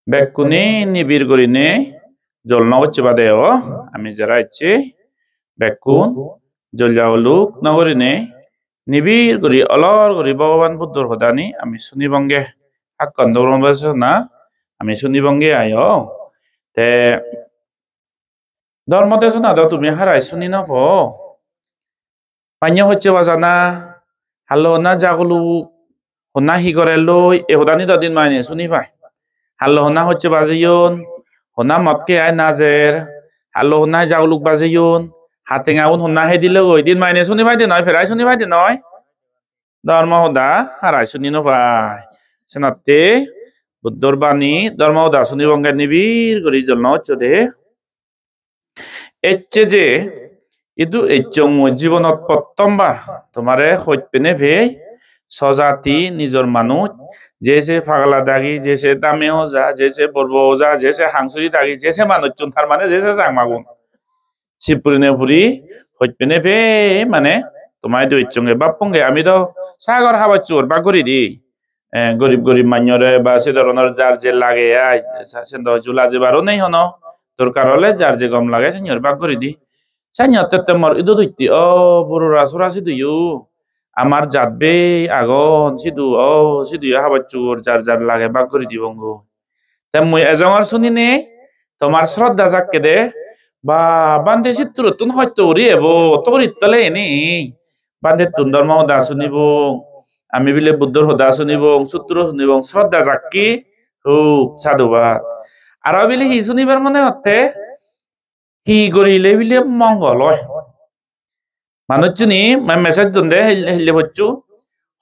Bekkuni nibir gorine jolna hocche badeo ami jara icche bekkun joljawluk nagorine nibir gori olor gori Bhagavan Buddhor hodani ami sunibonge hakkan doron na ami sunibonge ayo te ধর্মদেশ না দাও তুমি হারাই শুনি না ফো পাইয়া হচ্ছে বাজানা হালো না জাগলু হনা হি করে লই এ হদানি দিন মাইনে শুনি পাই হালো হনা হচ্ছে বাজিয়ন হনা মতকে আয় নাজের হালো হনা জাগলুক বাজিয়ন হাতে গাউন হনা হে দিলে ওই দিন মাইনে শুনি পাই দে নয় ফেরাই শুনি পাই দে নয় ধর্ম হদা হারাই শুনি না পাই সেনাতে বুদ্ধর বাণী ধর্ম হদা শুনি বঙ্গের নিবির করি জল হচ্ছে দে এচ্ছে যে ইদু এচং জীবনত প্রথমবার তোমারে হইপেনে ভে সজাতি নিজর মানুষ যেসে ফাগলা দাগি যেসে দামে ওজা যেসে বর্ব ওজা যেসে হাংসুরি দাগি যেসে মানুষ চুন তার মানে যেসে চাংমাগুন শিবপুরিনে ফুরি হইপেনে ভে মানে তোমায় দু ইচ্ছঙ্গে বাপঙ্গে আমি তো সাগর হাবার চোর বা করি দি গরিব গরিব মান্যরে বা সে ধরনের যার যে লাগে আয় সেন্দ চুলা যেবারও নেই হন দরকার হলে যার যে গম লাগে সেñor বাগ করে দি সেñor তেতে মর ইদো দইতি ও বড়রা সরা সিদুয়ু আমার যাবে আগন সিদু ও সিদু হাবাচুর যার যার লাগে বাগ করে দিবঙ্গ তে মুই এজঙর শুনিনে তোমার শ্রদ্ধা জাককে দে বা বান্দে চিত্র তুন হয়তো রে এবো তোর ইতলে এনি বান্দে তুন ধর্ম দা শুনিব আমি বিলে বুদ্ধর হদা শুনিব সূত্র শুনিব শ্রদ্ধা জাককি খুব সাধুবাদ আর বিলে হি শুনিবার মনে হতে হি গরিলে বিলে মঙ্গল হয় মানুষ চিনি মেসেজ দন্দে হেলে হচ্ছু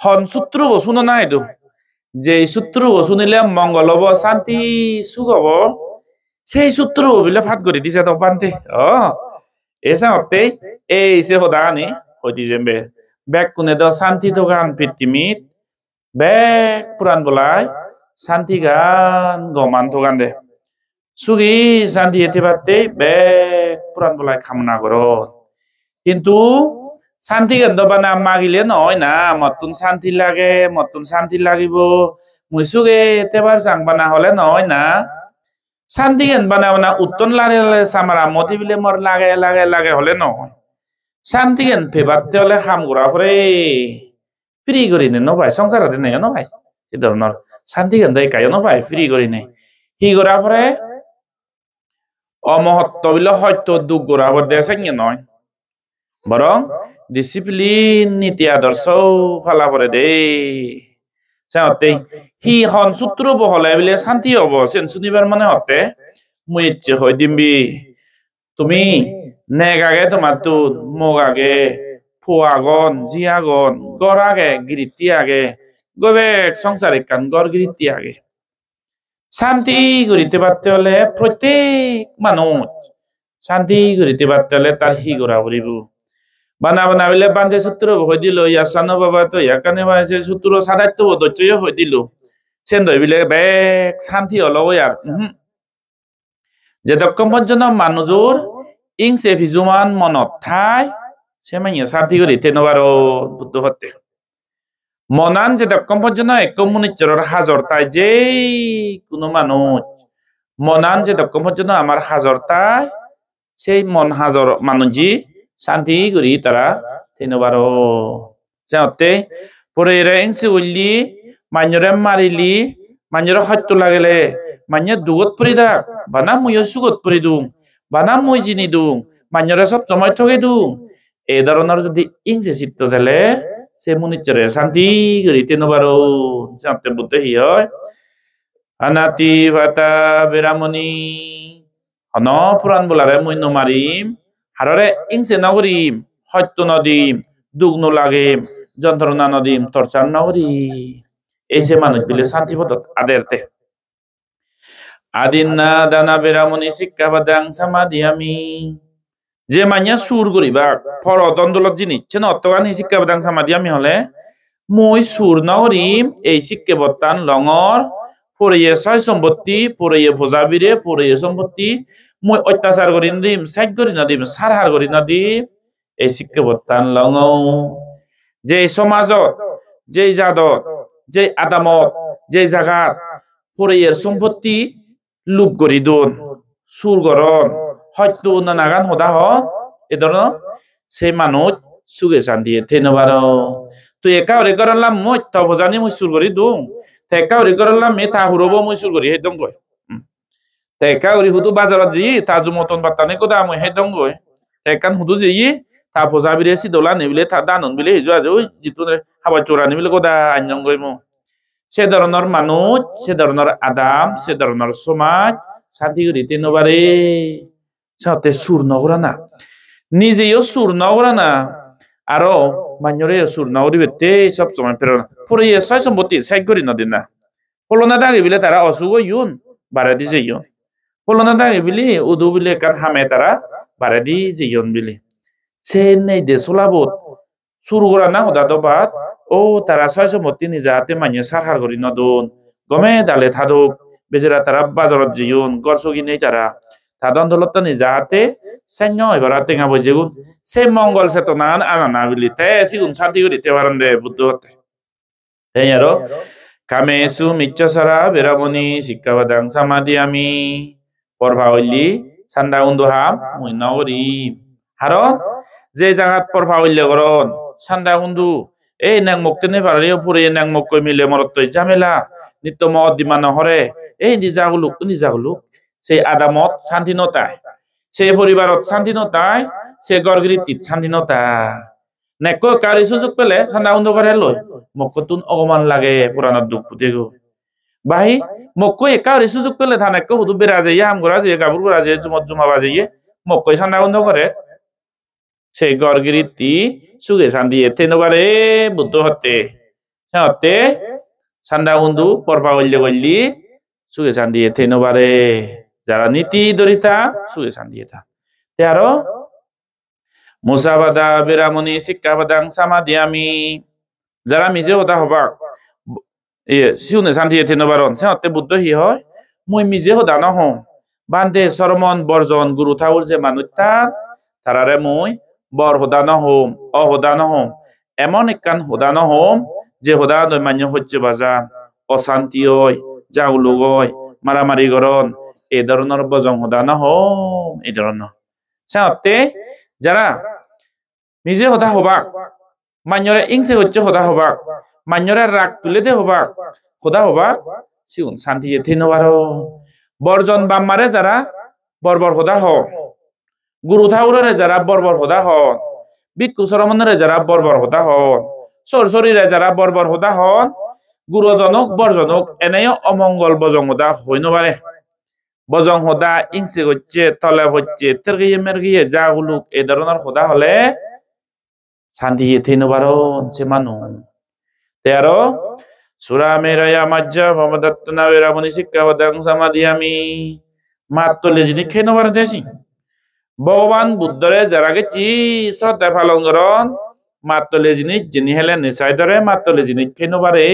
হন সূত্র শুনো না এদু যে সূত্র শুনিলে মঙ্গল হব শান্তি সুখ হব সেই সূত্র বিলে ফাট করে দিছে তো বানতে এসে হতে এই সে হদানি হইতি যেমবে ব্যাগ কোনে দ শান্তি দোকান পৃথিবীত ব্যাগ পুরান বলাই শান্তি গান গমান দোকান দে সুগি শান্তি এতে পারতে ব্যাগ পুরান বলাই কামনা করো কিন্তু শান্তি কেন্দ্র বানা মাগিলে নয় না মতন শান্তি লাগে মতন শান্তি লাগিব মুই সুগে এতেবার চাং বানা হলে নয় না শান্তি কেন বানা বানা উত্তন লাগে সামারা মতি বিলে মর লাগে লাগে লাগে হলে নয় শান্তি কেন ফেবারতে হলে হাম গোড়া করে ফ্রি করি নে ভাই সংসারতে নেই ভাই এই ধরনের শান্তি কেন দেয় কায়ো ভাই ফ্রি করি নে হি গোড়া করে অমহত্ব বিলে হয়তো দুঃখ গোড়া করে দেয় সেঙ্গে নয় বরং ডিসিপ্লিন নীতি আদর্শ ফালা করে দে সেতে হি হন সূত্র বহলে বিলে শান্তি হব সেন শুনিবার মানে হতে মুই ইচ্ছে হয় দিমবি তুমি নেগ আগে তোমার তুন মোক আগে ফুয়াগন জিয়াগন গড় আগে গিরিতি আগে গবেক সংসারিক কান গড় গিরিতি আগে শান্তি করিতে পারতে হলে প্রত্যেক মানুষ শান্তি করিতে পারতে হলে তার হি গোড়া করিব বানা বানা বলে বান্ধে সূত্র হয়ে দিল ইয়াসানো বাবা তো ইয়াকানে বানাইছে সূত্র সাদাইতো দচ্চয় হয়ে দিল সেন দই বিলে বেক শান্তি হলো ইয়ার যে দক্কম পর্যন্ত মানুষের ইংসে ভিজুমান মনত ঠাই সে মাইয়া শান্তি করিতে নবারো বুদ্ধ হতে মনান যে দক্কম পর্যন্ত একম মুনিচরের হাজর তাই যে কোনো মানুষ মনান যে দক্কম পর্যন্ত আমার হাজর তাই সেই মন হাজর মানুষজি শান্তি করি তারা তিনবারও যাতে পরে এরা এনসি উল্লি মাঞ্জরে মারিলি মাঞ্জরে হত্যা লাগলে মাঞ্জে দুগত পরি থাক বানা মুইও সুগত পরি দুং বানা মুই জিনি দুং মাঞ্জরে সব সময় ঠকে দুং এই ধরনের যদি ইংসে চিত্ত দিলে সে মুনিচরে শান্তি করি তিনবারও যাতে বুদ্ধ হি হয় আনাতি ভাতা বেরামনি হন পুরাণ বলারে মুই নমারিম হাররে ইংসে নগরিম হত্য নদীম দুঃখ নলাগিম যন্ত্রণা নদীম টর্চার নগরি এই যে মানুষ বিলে শান্তি পদত আদেরতে আদিন্না দানা বেরামনি শিক্ষা বাদাং সমাধি আমি যে মানিয়া সুর করিবা ফর দ্বন্দ্বলত জিনিস চেন অত্তগানি শিক্ষা বাদাং সমাধি আমি হলে মই সুর নগরিম এই শিক্ষা বত্তান লঙর পড়িয়ে ছয় সম্পত্তি পড়িয়ে ভোজাবিরে পড়িয়ে সম্পত্তি মই অত্যাচার করি নদিম সাইড করি নদিম সারহার করি নদিম এই শিক্ষা বত্তান লঙ যে সমাজত যে জাদত যে আদামত যে জাগাত পরের সম্পত্তি লুপ করি দোন সুর গরন হয়তো না নাগান হদা হ এ ধরনের সেই মানুষ সুগে শান্তিয়ে ধন্যবাদ তুই একা ওরে করলাম মই তব জানি মই সুর করি দুং একা ওরে করলাম মে তা হুরব মই সুর করি হে দং গয় একা ওরে হুদু বাজারত জি তাজু মতন বাতানে কোদা মই হে দং গয় একান হুদু জি তা ফজা বিরে সি দলা নেবিলে তা দানন বিলে হিজু আজ ওই জিতু হাবা চোরা নেবিলে কোদা আঞ্জং গয় মো সে ধরনের মানুষ সে ধরনের আদাম সে ধরনের সমাজ শান্তি করি তিনবারে সাথে সুর নগরা না নিজেও সুর নগরা না আরো মান্যরে সুর নগরি বেতে সব সময় প্রেরণা পরে ছয় সম্পত্তি সাইড করি নদিন না ফলনা দাঁড়ি বিলে তারা অসুখ ইউন বাড়া দি যেইন ফলনা দাঁড়ি বিলি উদু বিলে কান হামে তারা বাড়া দি যেইন বিলি সে নেই দে সোলাবত সুর করা না হদা দবাত ও তারা ছয় সম্পত্তি নিজাতে মান্য সারহার করি নদন গমে দালে থাদুক বেজেরা তারা বাজারত জিউন গরসগি নেই তারা তাদন দলতা নিজাতে সৈন্য এবার টেঙা বজেগুন সে মঙ্গল চেতনা আনা বিলি তে সিগুন শান্তি করি তেবারন দে বুদ্ধ হতে তাই আরো কামেসু মিচ্ছাসারা বেরামনি শিক্ষাবাদাং সামাদি আমি পরভা হইলি সান্দা উন্দুহাম মুই নগরি হারো যে জায়গাত পরভা হইলে গরন সান্দা উন্দু এই নাং মুক্তি পারে পুরে নাং মুখ কই মিলে মরত ঝামেলা নিত্য মত দিমান হরে এই নিজাগুলুক সেই আদামত শান্তি নতায় সেই পরিবারত শান্তি নতায় সে গরগিরিত শান্তি নতা নেক কারি সুযোগ পেলে সান্দা উন্দু করে লয় মকতুন অগমান লাগে পুরানোর দুঃখ পুতে গো বাহি মক্ক একারি সুযোগ পেলে থানে কো হুদু বেরা যাইয়ে হাম করা যাইয়ে গাবুর করা যাইয়ে জুমত জুমা বাজাইয়ে মক্কই সান্দা উন্দু করে সেই গরগিরিতি সুগে শান্তি তেনবারে বুদ্ধ হতে সান্দা উন্দু পরপা গল্লি সুগে শান্তি তেনবারে যারা নীতি দরিতা সুগে শান্তি থা তে আরো মুসাবাদা বেরামনি শিক্ষাবাদাং সামাদি আমি যারা মিজে হতা হবা সিউনে শান্তি তেনবারন সে হতে বুদ্ধ হি হয় মই মিজে হদা নহ বান্ধে সরমন বর্জন গুরু ঠাউর যে মানুষ তারারে মই বর হোদা নহম অহোদা নহম এমন একখান হোদা নহম যে হোদা নয় মান্য হচ্ছে বাজান অশান্তি হয় জাউলুগ হয় মারামারি গরন এই ধরনের বজং হোদা নহম এই ধরনের সাথে যারা নিজে হোদা হবাক মান্যরে ইংসে হচ্ছে হোদা হবাক মান্যরে রাগ তুলে দে হবাক হোদা হবাক সিউন শান্তি থেনবার বর্জন বাম্মারে যারা বর্বর হোদা হ গুরু ঠাউরে যারা বর্বর হোদা হন ভিক্ষু সরমনের যারা বর্বর হোদা হন সরসরিরে যারা বর্বর হোদা হন গুরুজনক বরজনক এনেও অমঙ্গল বজং হোদা হই নবারে বজং হোদা ইংসে হচ্ছে তলে হচ্ছে তেরগিয়ে মেরগিয়ে যা হুলুক এই ধরনের হোদা হলে শান্তি থেনবারন সে মানু তে আরো সুরা মেরায়া মাজ্জা ভমদত্তনা বেরামনি শিক্ষাবাদাং সামাদি আমি মাত্তলে যিনি খেয়ে নবার দেশি ভগবান বুদ্ধরে যারা গেছি শ্রদ্ধা পালন করন মাত্তলে জিনিস যিনি হেলে নিচাই ধরে মাত্তলে জিনিস খেয়ে নবারে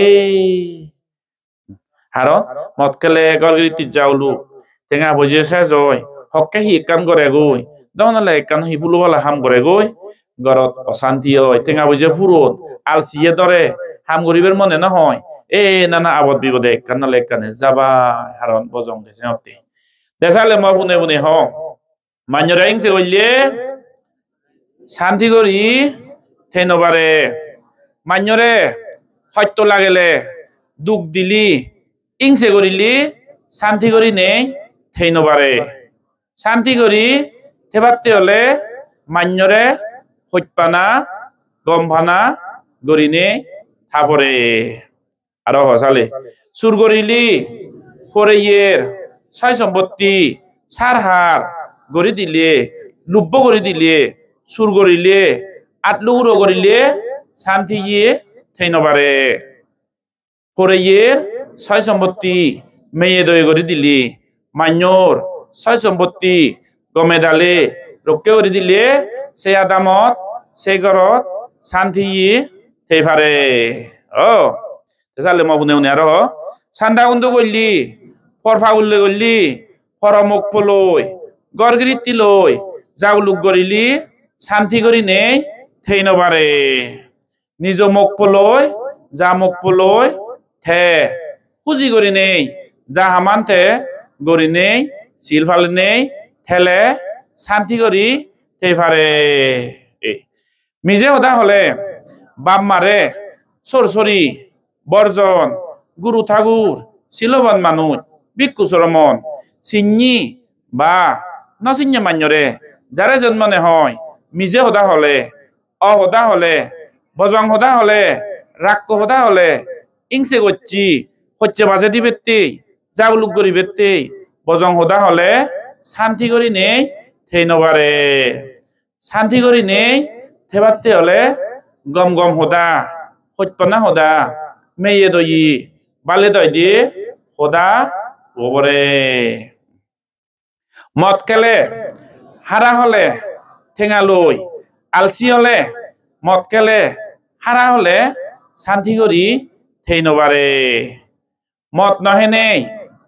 হারন মদ খেলে গলগিরিতি যাওলু টেঙা ভজে শেষ হয় হকে হি একান করে গই দহনালে একান হি ফুলুবালা হাম করে গই গরত অশান্তি হয় টেঙা ভজে ফুরত আলসিয়ে ধরে হাম গরিবের মনে নহয় নানা আবদ বিপদে একান নালে একানে যাবা হারন বজং দেশে দেশালে মই বুনে বুনে হ মান্যরা ইংসে কইলে শান্তি করি থেনবারে মান্যরে সত্য লাগেলে দুখ দিলি ইংসে করিলি শান্তি করি নেই থেনবারে শান্তি করি থেবাতে হলে মান্যরে সত্যপানা গমভানা গরিনে থাপরে আর হসালে চুর করিলি পরে ইয়ের ছয় সম্পত্তি সারহার গড়ি দিলে লুব্ব করে দিলে সুর করিলে আটলুগুড়ো করিলে শান্তি গিয়ে থেই নবারে পরে ইয়ের ছয় সম্পত্তি মেয়ে দই করে দিলি মান্যর ছয় সম্পত্তি গমে ডালে রক্ষে করে দিলে সে আদামত সেই ঘরত শান্তি গিয়ে থেই পারে চালে মই বুনে বুনে আর চান্দা উন্দু করলি ফরফা উল্লে করলি ফরমুখ ফলই গরগিরিতি লই জাউলুক গরিলি শান্তি করি নেই থেই নবারে নিজ মুখ পলই যা মুখ পলই থে খুঁজি করি নেই যা হামানতে গড়ি নেই সিল ফালি নেই ঠেলে শান্তি করি সেইফারে মিজে হদা হলে বাপ মারে সরসরি বর্জন গুরু ঠাকুর শিলবন মানুষ ভিক্ষু চরমন চিন্নি বা নচিন্নি মান্যরে যারে জন্মনে হয় মিজে হদা হলে অহদা হলে বজং হদা হলে রাক্য হদা হলে ইংসে গচ্ছি হচ্ছে বাজে দিবেতে জাগলুক করি বেতে বজং হদা হলে শান্তি করি নেই থেই নবারে শান্তি করি নেই থেবাতে হলে গম গম হদা সত্যনা হদা মেয়ে দই বালে দই দিয়ে হদা ওবরে মদ খেলে হারা হলে ঠেঙা লই আলসি হলে মদ খেলে হারা হলে শান্তি করি থেই নবারে মদ নহে নেই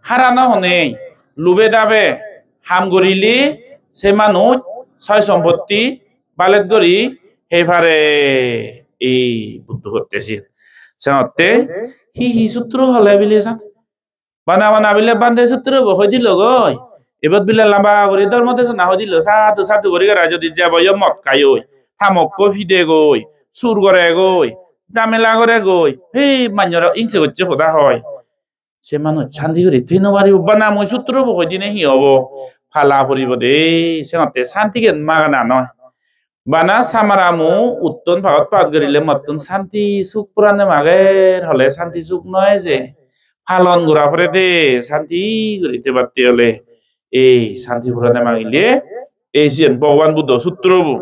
হারা নহনেই লুবে দাবে হাম গরিলি সে মানুষ ছয় সম্পত্তি বালেত গরি সেইভারে এই বুদ্ধ হতেছিল সেতে হি সূত্র হলে বিলে বানা বানা বিলে বান্ধে সূত্র হয়ে দিল গই এবার বিলে লাম্বা করে তোর মধ্যে না হয়ে দিল সাধু সাধু করে যদি যাব মদ খাই ওই থামক ফিদে গই সুর করে গই জামেলা করে গই এই মান্যরা ইংসে হচ্ছে হোদা হয় সে মানুষ শান্তি করে থৈ নবারিব বানা মই সূত্র হয়ে দিনে হি হব ফালা ফুরিব দে সেতে শান্তিকে মাগানা নয় বানা সামারামু উত্তন ভাগত পাঠ করিলে মতন শান্তি সুখ পুরানে মাগের হলে শান্তি সুখ নয় যে ফালন ঘুরা ফরে দে শান্তি করিতে পারতে হলে এই শান্তি পুরানে মাগিলে এই যে ভগবান বুদ্ধ সূত্রবু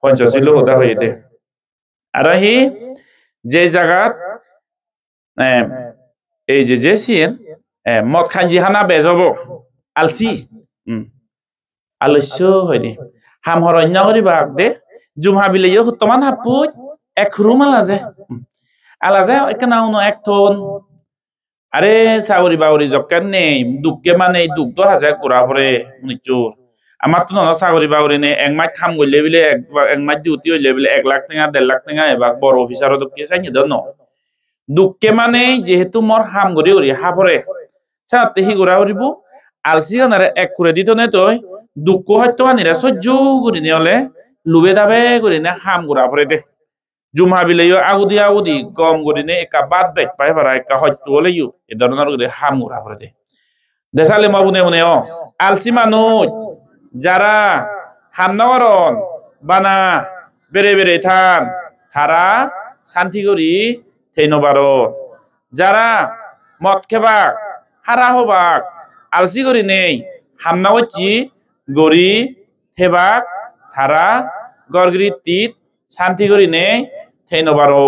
পঞ্চশীল হতা হয়ে দে আর হি যে জায়গাত এই যে সিয়েন মদ খাঞ্জি হানা বেজব আলসি আলস্য হয় দে হাম হরণ্য করি বাক দে জুমহা বিলেও হুতমান হাপুই এক রুম আলাজে একনাউনো এক থন আরে সাগরি বাউরি জক্কান নেই দুঃখে মানে দুঃখ তো হাজার করা পরে নিচুর আমার তো না সাগরি বাউরি নেই এক মাস খাম গইলে বিলে এক মাস ডিউটি হইলে বিলে 1 লাখ টাকা 1.5 লাখ টাকা এবার বড় অফিসার দুঃখে চাই ন দুঃখে মানে যেহেতু মোর হাম গড়ি গড়ি হাফরে সাথে হি গড়া হরিব আলসি গানারে এক করে দিত নে তই দুঃখ হয়তো আনিরা সহ্য করি নে হলে লুবে দাবে করি নে হাম গড়া পরে দে জুমহা বিলেও আগুদি গম করি নে একা বাদ বেচ পাই পারা একা হয়তো হলে ইউ এ ধরনের করে হাম গড়া পরে দে দেখালে মা বুনে বুনে আলসি মানুষ যারা হাম নগরন বানা বেড়ে বেড়ে থান তারা শান্তি করি থেই নবারো যারা মদ খেবাক হারা হবাক আলসি করি নেই হামনা হচ্ছি গড়ি থেবাক তারা গড়গিরিত শান্তি করি নেই থেই নবারো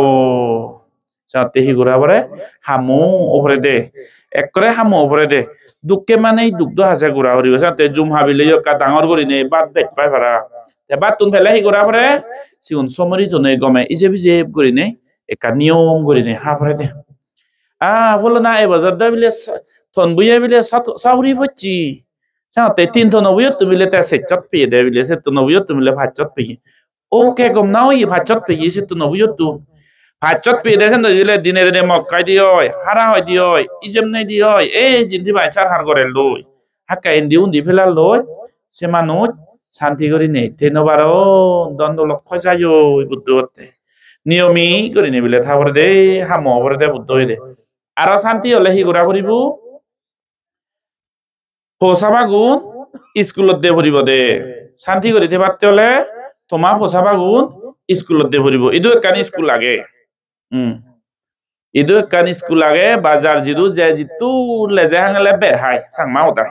সাথে হি ঘুরা পরে হামু ওপরে দে এক করে হামু ওপরে দে দুঃখে মানে দুঃখ হাসে ঘুরা হরিব সাথে জুমহা বিলে একা ডাঙর করি নেই বাদ বেচ পাই পারা বাদ তুন ফেলে হি ঘুরা পরে সিগুন সমরি তো নেই গমে ইজে বিজে করি নেই একা নিয়ম করি নেই হা পরে দে বলো না এ বাজার দা বিলে থন বুয়ে বিলে সাউরি হচ্ছি সাথে 3 থন বুয়ে তুমি লে তে সেচত পেয়ে দে বিলে সে তো নবুয়ে তুমি লে ভাচত পেয়ে ওকে গম নাও ই ভাচত পেয়ে সে তো নবুয়ে তো ভাচত পেয়ে দে সেন দিলে দিনে দিনে মক্কাই দি হয় হারা হয় দি হয় ইজেম নাই দি হয় এই জিন্দি বাইসার হার করে লই হাক্কা ইন্দি উন্দি ফেলা লই সে মানুষ শান্তি করি নেই তেনবারও দ্বন্দ্ব লক্ষ্য যায় বুদ্ধ হতে নিয়মি করি নে বিলে থাপরে দে হাম পরে দে বুদ্ধ হয়ে দে আর শান্তি হলে হি ঘুরা ফুরিব পোষাবা গুণ স্কুলত দে ফুরিব দে শান্তি করিতে পারতে হলে তোমার পোষাবা গুণ স্কুলত দে ফুরিব ইদু একখান স্কুল লাগে ইদু একখান স্কুল লাগে বাজার জিদু যে জিতু লেজে হাঙলে বেহাই সাংমা হতা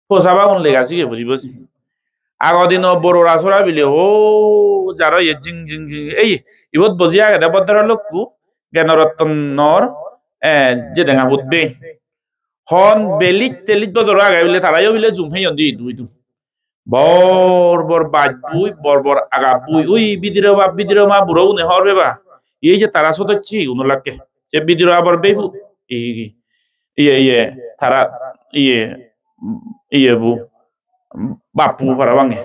পোষাবা গুণ লেগাছি কে ফুরিব আগৰ দিন বড় রাসরা বিলে ও যারা জিং জিং এই ইবত বজিয়া গেদা বদর লোককু জ্ঞানরত্নর যে দেখা বুদ্ধে হন বেলিত তেলিত বজর আগে বিলে তারাইও বিলে জুমহে দি দুই দু বর বাজ বুই বর আগা বুই ওই বিদির মা বুড়ো নে হরবে বা এই যে তারা সতচ্ছি উনলাকে যে বিদির আবার বেহু ইয়ে তারা ইয়ে বু বাপু para bange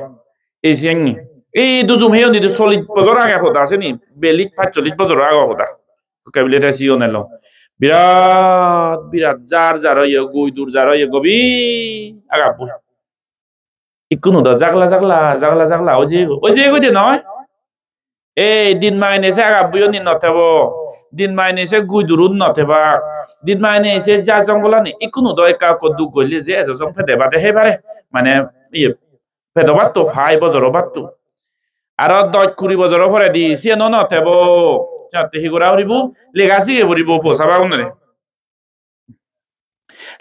এই সিংনি এই দুজুম হেও নি 40 বছর আগে কথা আছে নি বেলিক 45 বছর আগে কথা কবিলেটা সিও নেলো বিরাট বিরাট যার যার গুই দূর যার গবি আগা ইকুনো দা জাগলা জাগলা জাগলা জাগলা ওই যে গই নয় এই দিন মাইনেছে আগা বুয়ো নি নথেব দিন মাইনেছে গুই দূরুন নথেবা দিন মাইনেছে যা জঙ্গলা নি ইকুনো দা একা কদু গইলে যে এজং ফেদে বাদে হেবারে মানে ইয়ে ফেদবাত তো ফাই বজর বাত আর 10-20 বছর পরে দি সে নথেব যাতে হিগুরা হরিব লেগাসি হরিব পোষাবা উনরে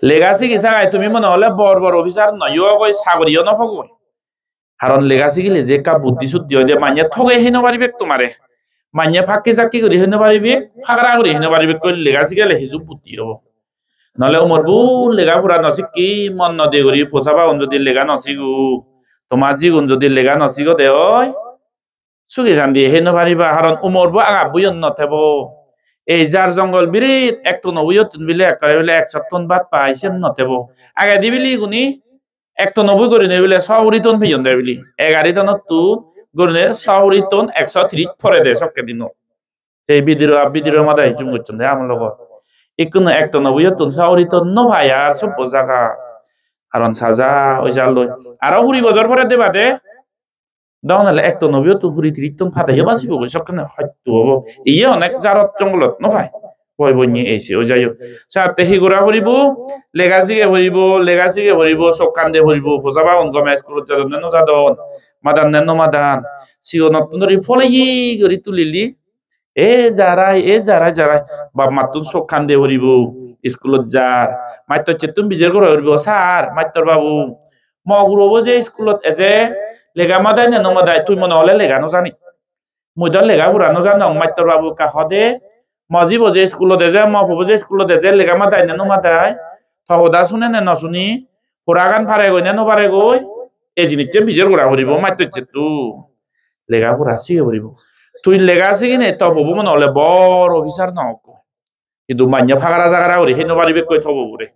লেগাসি কি সাগাই তুমি মনে হলে বড় বড় অফিসার নয় কই সাগরিও নফগই কারণ লেগাসি গিলে যে কা বুদ্ধি শুদ্ধি হইলে মাইয়া ঠগে হেন পারিবে তোমারে মাইয়া ফাঁকি চাকি করে হেন পারিবে ফাগরা করে হেন পারিবে কই লেগাসি গেলে হিজু বুদ্ধি হবো নহলে ওমর বু লেগা ফুরা নসিক কি মন নদী করি পোষাবা যদি লেগা নসিগু তোমার জিগুন যদি লেগা নসিগ দে ওই সুগি জান দিয়ে হেন পারিবা কারণ উমর বু আগা বুয়ন নথেব এই যার জঙ্গল বিরিত এক টন বুয়ন বিলে একবারে বিলে 100 টন বাদ পাইছেন নথেব আগে দিবিলি গুনি 190 করে নেবিলে 100 টন ফিজন দেবিলি 11 টনত তু গরনে 100 টন 130 ফরে দে সবকে দিন এই বিদির মাদাই জুম করছেন আমার লগত ইকুনো 190 টন 100 টন ন ভাই আর সব জায়গা কারণ সাজা ওই জাল লই আর হুরি বজর পরে দেবা দে দাওনালে 190 টন হুরি 30 টন ফাটাইও বাঁচিব সবখানে হয়তো হবো ইয়ে অনেক জারত জঙ্গলত ন ভাই বই বই এসে ও যাইও সাথে হিগুরা ভরিব লেগাসিকে ভরিব চকান্দে ভরিব বোঝাবা অনগমে স্কুলত যাদন নেন যাদন মাদান নেন মাদান সিও নতুন ধরি ফলাই গরি তুলিলি এ যারাই বাপ মাতুন চকান্দে ভরিব স্কুলত যার মাত্র চেতুন বিজের করে ভরিব স্যার মাত্র বাবু মগুরব যে স্কুলত এজে লেগা মাদাই নেন মাদাই তুই মনে হলে লেগানো জানি মুইদর লেগা ঘুরানো জানো মাত্র বাবু কাহদে মজি বজে স্কুলত যে মফবজে স্কুলত যে লেগা মাদাই নেনো মাদাই থহদা শুনে নে নশুনি পুরাগান ফারে গই নেনো পারে গই এই জিনিসে বিজের গোড়া হরিব মাইতে তু লেগা পুরা শিখে হরিব তুই লেগা শিখি নে তবু মনে হলে বড় অফিসার নহক কিন্তু মান্য ফাগারা জাগারা হরি হেন পারিবে কই থব বরে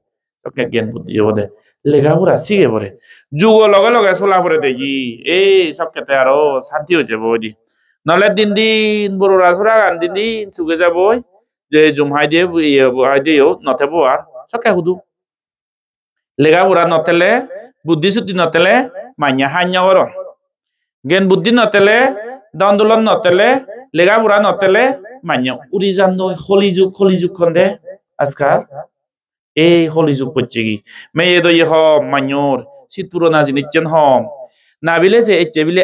তোকে জ্ঞান বুদ্ধি হব দে লেগা পুরা শিখে পরে যুগ লগে লগে চলা পরে দেখি এই সব ক্ষেত্রে আরো শান্তি হয়ে যাবো দি নহলে দিন বড়রা চোরা গান দিন চুকে যাবই যে জুমহাই দিয়ে বহাই দিয়েও নথেব আর সকে হুদু লেগা বুড়া নতেলে বুদ্ধি চুদ্ধি নতেলে মাইয়া হান্য কর জ্ঞান বুদ্ধি নতেলে দন্দোলন নতেলে লেগা বুড়া নতেলে মাইয়া উড়ি যান হলিযুগ খন্দে আজকাল এই হলিযুগ পড়ছে কি মেয়ে দই হম মাইয়র শীত পুরোনা জিনিস হম না বিলে যে এচ্ছে বিলে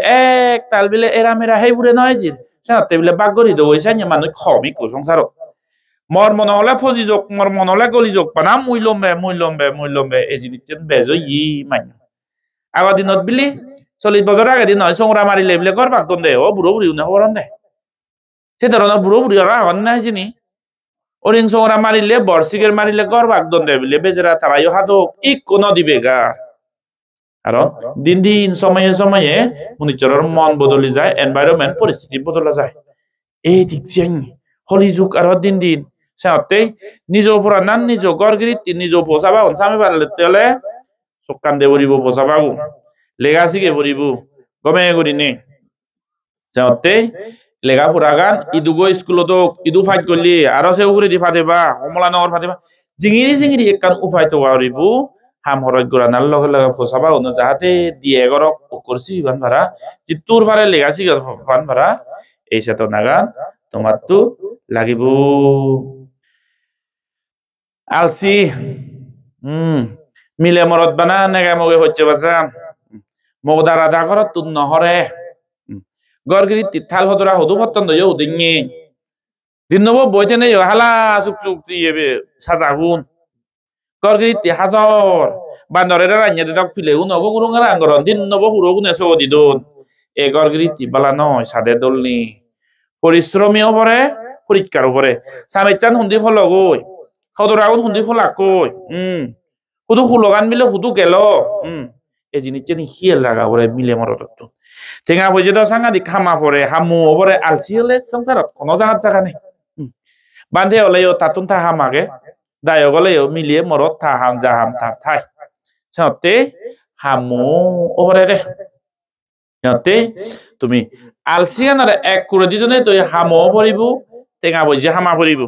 এক তাল বিলে এরা মেরা হেই বুড়ে নয় জির সাথে বিলে বাগরি দই সাইনে মানুষ খমি সংসার মর মনে হলে ফজি যোগ মর মনে হলে গলি যোগ পানা মুইলম্বে এই জিনিস বেজ ই মান্য আগৰ দিনত বিলি 40 বছর আগে দিন সংগ্রা মারিলে বিলে গর বাগ দন্দে ও বুড়ো বুড়ি উনে খবর দে সে ধরনের বুড়ো বুড়ি আর হন না জিনি ওরিং সংগ্রা মারিলে বর্ষিকের মারিলে গর বাগ দন্দে বিলে বেজরা তারাইও হাদক ইক কোন দিবে গা কারণ দিন সময়ে মনিচরের মন বদলি যায় এনভায়রনমেন্ট পরিস্থিতি বদলা যায় এই দিক হলি যুগ আর দিন সাথে নিজ পুরা নান নিজ গড়গিরিত নিজ পোষাবা অনসামি পারলে তেলে চকান দে ভরিব পোষাবাবু লেগাসিকে ভরিব গমে করি নে সাথে লেগা পুরা গান ইদুগো স্কুলত ইদু ফাইট করলি আরো সে উগরে দি ফাদেবা কমলা নগর ফাদেবা জিঙিরি একখান উপায় তো পারিব হাম হরজ গোড়ানার লগে লগে পোষাবা অন্য যাহাতে দিয়ে গরক করছি গান ভাড়া চিত্তুর ভাড়া লেগাসি গান ভাড়া এই সাথে নাগান তোমার তো লাগিব আলসি মিলে মরত বানা নেগা মগে হচ্ছে বাসা মগদারা দা ঘরত তুন নহরে গরগিরি তিথাল হদরা হদু ফতন দয়ও দিঙি দিনব বইতে নেই হালা চুক ইয়েবে সাজাগুন গরগিরি তি হাজর বান্দরেরা রান্না দেদক ফিলে উনগো গুরুঙ্গারা আঙ্গরন দিনব হুরো গুনে সো দিদুন এ গরগিরি তি বালা নয় সাদে দলনি পরিশ্রমীও পরে পরীক্ষারও পরে সামেচান হুন্দি ফল গই হদরাগুন হুন্দি ফলা কই হুদু হুলগান মিলে হুদু গেল এই জিনিস হিয়েল লাগা পরে মিলে মরত ঠেঙা বইছে তো সাংঘা দি খামা পরে হামু পরে আলসি হলে সংসারত কোনো জায়গা নেই বান্ধে হলেও তাতুন থা হামাগে দায়ক হলেও মিলিয়ে মরত থা হাম জাহাম থা থাই সিহঁতে হামু ওপরে রে সিহঁতে তুমি আলসি আনারে এক করে দিতনে তুই হামও পরিব টেঙা বইছে হামা পরিব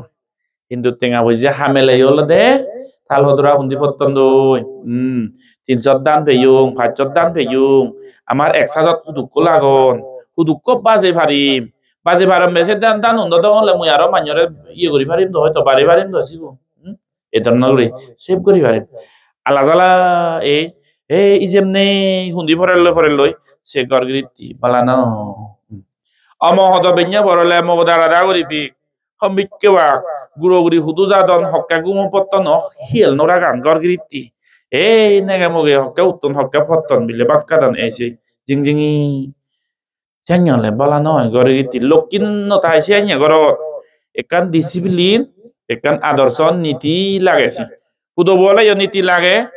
Hindu tengah wajah hamil ayo deh tal hodra hundi potton doi 300 dan peyung 500 dan peyung amar 1000 hudukko lagon hudukko baje parim bese dan undo do le muy aro manyore iye gori parim do hoyto bari parim do sigo eton nagri save gori parim ala jala ijemne hundi forel loi se gorgriti balana amo hodo benya borole mo dara gori bi hambik kewa guro-guri hudu jadon hokke gumo potton hiel noragan gorgriti nega moge hokke utton hokke potton bile bakkadan ese jingjingi chanyale balano gorgriti lokin no tai senya goro ekan disiplin ekan adorson niti lage si hudo bole yo niti lage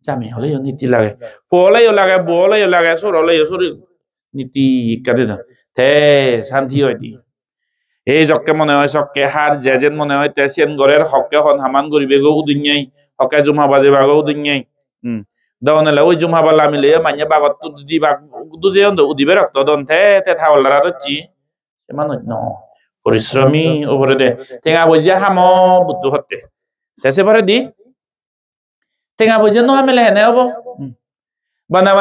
jame hole yo niti lage bole yo lage sorole yo sori niti kadeda te santi odi জককে মনে হয় চককে হার জেজেন মনে হয় তেসিয়ান গরের হককে হন হামান গরিবে গো উদিኛই হকে জুমা বাজে বাগো উদিኛই দওনালে ওই জুমা বালা মিলে মাইয়া বাগত দুদি বাগ দুজে অন্ধ উদিবে রক্ত দন তে থাওলারা দচ্ছি মানুষ ন পরিশ্রমী ওপরে দে টেঙা বইজা হামো বুদ্ধ হতে তেসে পরে দি টেঙা বইজা ন হামেলে হেনে হবো Bana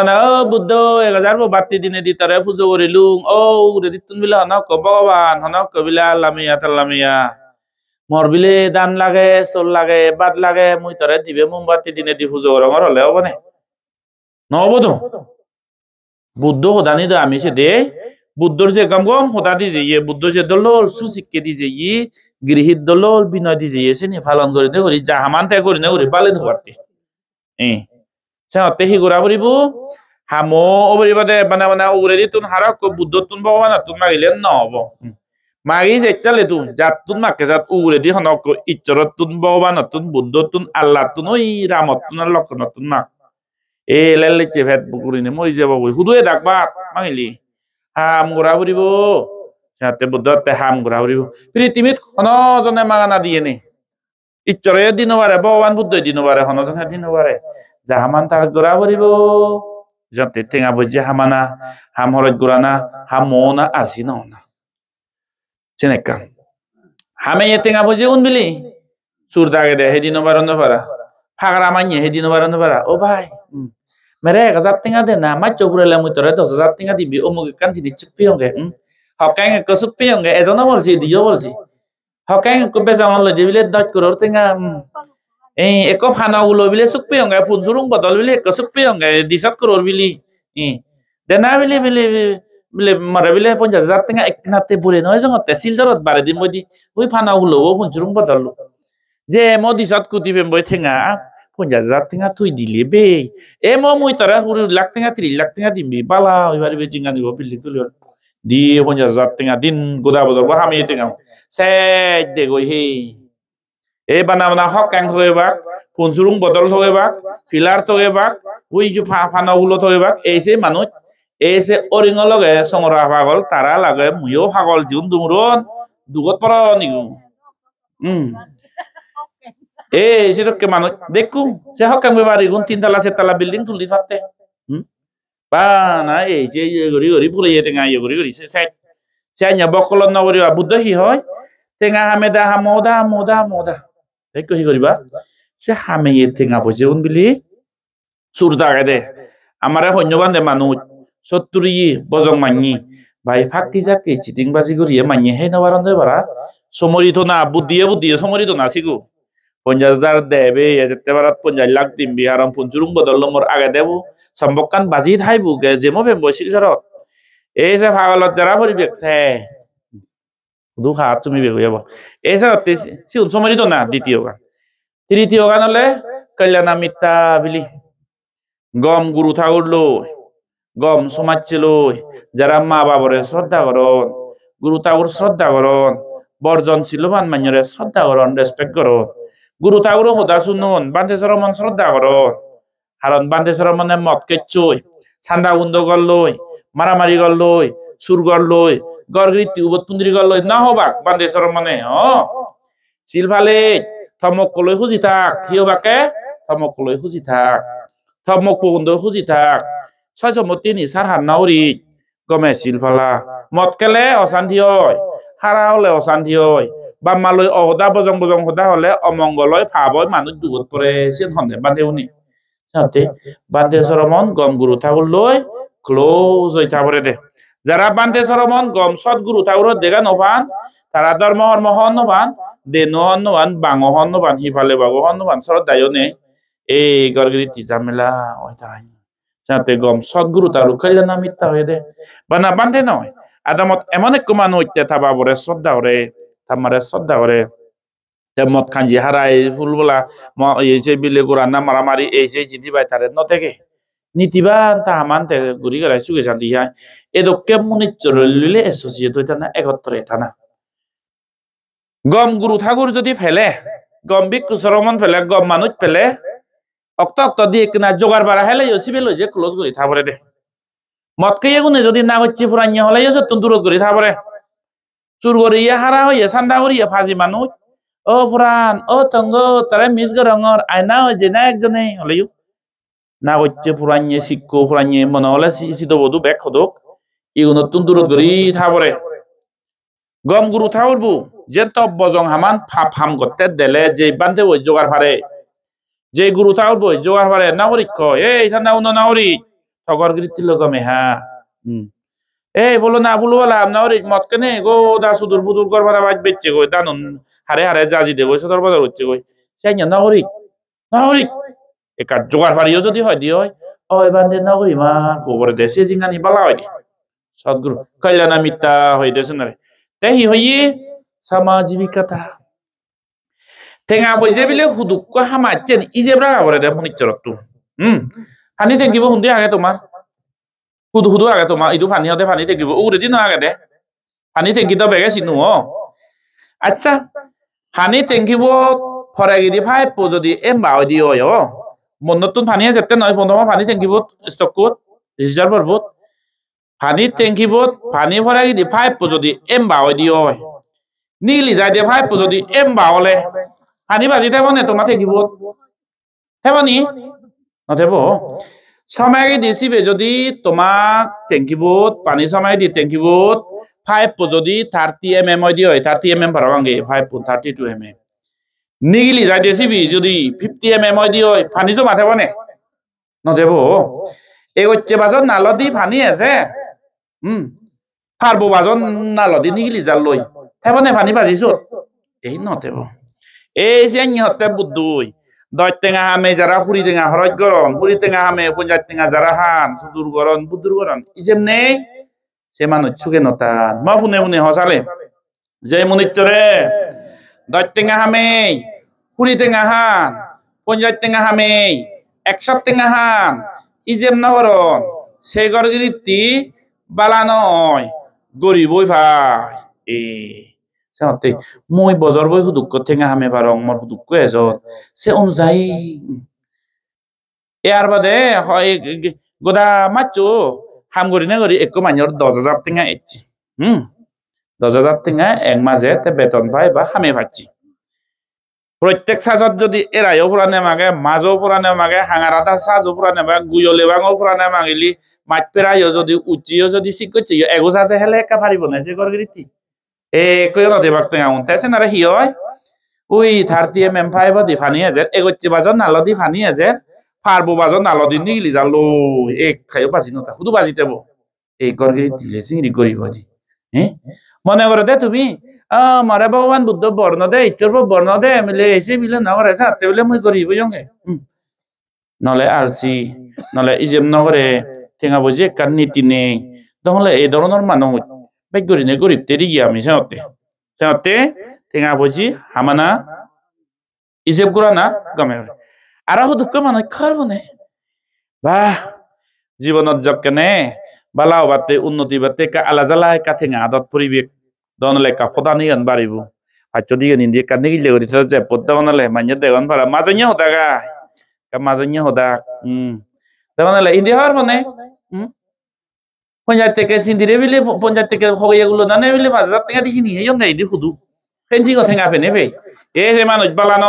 Buddha 1000 batti dine di tare fuzo gorilung udah ditun bila hanok ko bhagavan hanok ko bila lamia talamia morbile dan lage sol lage bad lage mui tare dibe mombatti dine di fuzo gorongor hole hobone no bodo buddho hodani da ami se de buddhor je gamgom hoda di je ye buddho je dolol susikke di je ye grihit dolol binoy di je ye se ni falon gori de gori jahaman te gori ne gori bale dhorti Saya tehi gura beribu, hamo beribu deh mana ure di tun harak ko buddho tun bawa tun magilen nobo. Magi seccal itu jatun mak kesat ure di hanok ko icorot tun bawa tun buddho tun Allah tun oi ramot tun Allah kono tun mak. Lele cepet bukur ini mau dijawab gue. Hudu edak bak magili. Ham gura beribu, saya te buddho te ham gura beribu. Piri timit kono jone mangana di ini. Icorot di nomare bawa buddho di nomare kono jone di nomare. Jahaman tar gura beribu jante tenga boje hamana ham horot gurana hamona arsina ona cenekan hame ye tenga boje un bili surda ge de hedino barondo para phagara manye hedino barondo para o bhai mere ga jat tenga de na ma chogure la mu tore 10000 tenga dibi o mu kan ji chuppi honge hokai ko suppi honge ejono bolchi diyo bolchi hokai ko bezamon le dibile 10 crore tenga eko phana ulo bile sukpe honga phun surung bodol bile eko sukpe honga 17 crore bili dena bile mara bile 50000 tenga eknate bure noy jongote siljarot bare di modi oi phana ulo phun surung bodol je modi sat kuti bemboy tenga 50000 tenga thui dile be mo mui tara huru lakh tenga 3 lakh tenga dimbi bala oi bari be jinga dibo bili tulio di 50000 tenga din goda bodol ba hami tenga se de goi he bana hok kang thoge bak punsurung botol thoge bak filar thoge bak ui ju phana ulo thoge bak ese manuj ese oringo loge songora pagol tara lage muyo pagol jun dumron dugot paro nigu ese to ke manuj dekku se hok kang bebari gun 3 tala 4 tala building tuli fatte bana je gori pure ye tenga ye gori se nya bokolon na gori buddha hi hoy tenga hameda moda Eko hi goriba se hame ye tenga boje un bili surda gede amare honyoban de manu soturi bojong manni bai phakki jakki chiting baji gori ye manni he na barande bara somori to na buddiye somori to na sigu 50000 debe ye jette barat 50 lakh timbi haram punjurung bodol mor age debu sambokkan baji thaibu ge jemo be bosil jaro se bhagalot jara poribe se দু হাত তুমি বের হইব এসা C উনসমরি তো না দ্বিতীয় গান তৃতীয় গান হলে কল্যাণা মিত্তা বিলি গম গুরু ঠাকুর লই গম সমাজ লই যারা মা বাবরে শ্রদ্ধা করন গুরু ঠাকুর শ্রদ্ধা করন বর্জন শিলবান মান্যরে শ্রদ্ধা করন রেসপেক্ট করন গুরু ঠাকুর হোদা শুনুন বান্ধেশ্বর মন শ্রদ্ধা করন কারণ বান্ধেশ্বর মনে মত কেচই ছান্দা গুন্দ গল লই মারামারি গল লই সুর গল লই গরগৃতি উবতুন্দ্রি গল লই না হবাক বান্ধেশ্বর মনে সিলভালে থমক কলৈ খুজি থাক হিয়বাকে থমক কলৈ খুজি থাক থমক পগুন্দ খুজি থাক ছয় মতি নি সার হান নাউরি গমে সিলভালা মত কেলে অশান্তি হয় হারা হলে অশান্তি হয় বাম্মালৈ অহদা বজং বজং হদা হলে অমঙ্গলয় ভাবয় মানুষ দুগত পরে সেন হনে বান্ধে উনি সাথে বান্ধে সরমন গম গুরু ঠাকুর লই ক্লোজ হই থাবরে দে যারা বান্ধে সরমন গম সৎ গুরু ঠাকুর দেখা নভান তারা ধর্ম হর্ম হন নভান দে নহন নভান বাঙ হন নভান হিফালে বাগো হন নভান সরত দায়নে এই গরগরি তিজামেলা ওই তাই সাথে গম সৎ গুরু ঠাকুর খাইলে না মিথ্যা হয়ে দে বানা বান্ধে নয় আদামত এমন এক মানুষ থাবা বরে শ্রদ্ধা ওরে তামারে শ্রদ্ধা ওরে মদ খাঞ্জি হারাই ফুলবলা এই যে বিলে গোড়া না মারামারি এই যে জিদি বাই তারে ন থেকে নীতিবান তাহামান তে গুড়ি গড়াই সুগে শান্তি হাই এদো কেমন নিচ্চর লিলে এসোসিয়েট হইতা না একত্র এটা না গম গুরু ঠাকুর যদি ফেলে গম ভিক্ষু সরমন ফেলে গম মানুষ ফেলে অক্ত অক্ত দিয়ে কিনা জোগাড় বাড়া হেলে সিবিল যে ক্লোজ করি থাপরে দে মদ খাইয়ে গুনে যদি না হচ্ছে ফুরাইয়া হলে তুন দূরত করি থাপরে চুর করিয়া হারা হইয়া সান্দা করিয়া ফাজি মানুষ ও ফুরান ও তঙ্গ তারা মিস গরঙর আয়না হয়েছে না একজনে হলে না হচ্ছে ফুরাইয়ে শিক্ষ ফুরাইয়ে মনে হলে সিদ্ধ বধু ব্যাগ হদক ইগুলো তুন দূরত করি থাপরে গম গুরু থাউরবু যে তব বজং হামান ফাপ হাম করতে দেলে যে বান্ধে ওই জোগাড় ফারে যে গুরু থাউরবু জোগাড় ফারে নাগরিক কয় এই ঠান্ডা উন্ন নাগরিক ঠগর গিরিতিল গমে হ্যাঁ এই বলো না বলো বলা নাগরিক মত কেনে গো দা সুদূর বুদুর করবার আওয়াজ বেচছে গো দানুন হারে হারে জাজি দেবো সদর বাজার হচ্ছে গো সেই নাগরিক নাগরিক একা জোগাড় ফারিও যদি হয় দিয়ে হয় ওই বান্ধে নাগরিক মা খবর দেশে জিঙ্গানি বালা হয় সদ্গুরু কল্যাণ মিথ্যা হইতেছে না রে তেহি হইয়ে সামাজিবিকতা টেঙা বইজে বিলে হুদুক হামাচ্ছেন ইজে ব্রাগা করে দে মনিচরতু পানি টেঙ্কিব হুন্দি আগে তোমার হুদু হুদু আগে তোমার ইদু পানি হতে পানি টেঙ্কিব উরে দিন আগে দে পানি টেঙ্কি তো বেগে চিনু আচ্ছা পানি টেঙ্কিব ফরাই দি ফাইপ যদি এমবাও দি হয় মন নতুন পানি যেতে নয় বন্ধমা পানি টেঙ্কিব স্টকত রিজার্ভ করবত পানি টেঙ্কিবত পানি ভরাই দি ফাইপ যদি এমবাও দি হয় নিগলি যাই দে ফাইপ যদি এমবাওলে পানি বাজি থাকব নে তোমার টেঙ্কিবত হেবনি নথেব সময় দিছিবে যদি তোমাক টেঙ্কিবত পানি সময় দি টেঙ্কিবত ফাইপ যদি 30 mm দি হয় 30 mm ভরাবাঙ্গে 32 mm নিগলি যাই দিছিবি যদি 50 mm দি হয় পানি জমা থাকব নে নথেব এগোচ্ছে বাজন নালদি পানি আছে ফারবো বাজন নালদি নিগলি জাল লই থাকবনে পানি বাজিছ এই নথেব এই যে ইহতে বুদ্ধুই দশ টেঙা হামে যারা হুড়ি টেঙা হরজ গরম হুড়ি টেঙা হামে পঞ্চাশ টেঙা যারা হান সুদূর গরম বুদ্ধুর গরম ইসেম নেই সে মানুষ ছুকে নতান মা শুনে শুনে হসালে যে মনিচরে দশ টেঙা হামে হুড়ি টেঙা হান পঞ্চাশ টেঙা হামে 100 টেঙা হান ইজেম নগরন সেই গরগিরিতি বালা নয় গরিবই ভাই এ সাথে মই বজর বই হুদুক টেঙা হামে বারং মর হুদুক এজন সে অনুযায়ী এর বাদে হয় গোদা মাচু হাম গরি না গরি এক মাঞ্জর 10,000 টেঙা এচ্ছি 10,000 টেঙা এক মাঝে তে বেতন পাই বা হামে পাচ্ছি প্রত্যেক সাজত যদি এরাইও পুরানে মাগে মাজও পুরানে মাগে হাঙারাটা সাজও পুরানে মাগে গুয়লেবাঙও পুরানে মাগিলি মাছ পেরাইও যদি উচিও যদি শিখছে এগো সাজে হেলে একা পারিব না সে গরগিরিতি এ কই নদে বাক্তে আউন তাইছে না রে হি হয় ওই 30 mm 5 দি ফানি আছে এগোচ্ছে বাজন নালদি ফানি আছে ফারবো বাজন নালদি নিগলি জালো এক খাইও বাজি নতা শুধু বাজি দেব এই গরগিরিতি লে সিংরি গরিব দি মনে করে দে তুমি মারে ভগবান বুদ্ধ বর্ণ দে ইচ্ছর বর্ণ দে মিলে এসে মিলে নগরে সাথে বলে মুই গরিব জঙ্গে নলে আলসি নলে ইজেম নগরে টেঙা বজি কার নীতি নেই তাহলে এই ধরনের মানুষ বেগরিনে গরিব তেরি গিয়া আমি সেতে টেঙা বজি হামানা ইজেব গুড়া না গমে আর দুঃখ মানুষ খারব নে বাহ জীবনত যকেনে বালাও বাতে উন্নতি বাতে কা আলা জ্বালা কা টেঙা আদত পরিবেশ দনলে কা ফদানি গান বাড়িব হাচ্চ দিয়ে নিন্দে কানে গিলে গরি যে পদ্দাওনালে মান্য দেগন ভাড়া মাজanya হদাগা কা মাজanya হদা দেগনলে ইন্দি হওয়ার মানে পঞ্চায়েত থেকে সিন্দিরে বিলে পঞ্চায়েত থেকে হইয়াগুলো না নেবিলে 5,000 টাকা দিছি নি এই নাই দি হুদু ফেঞ্চি কথা গাফে নেবে এ যে মানুষ বালা ন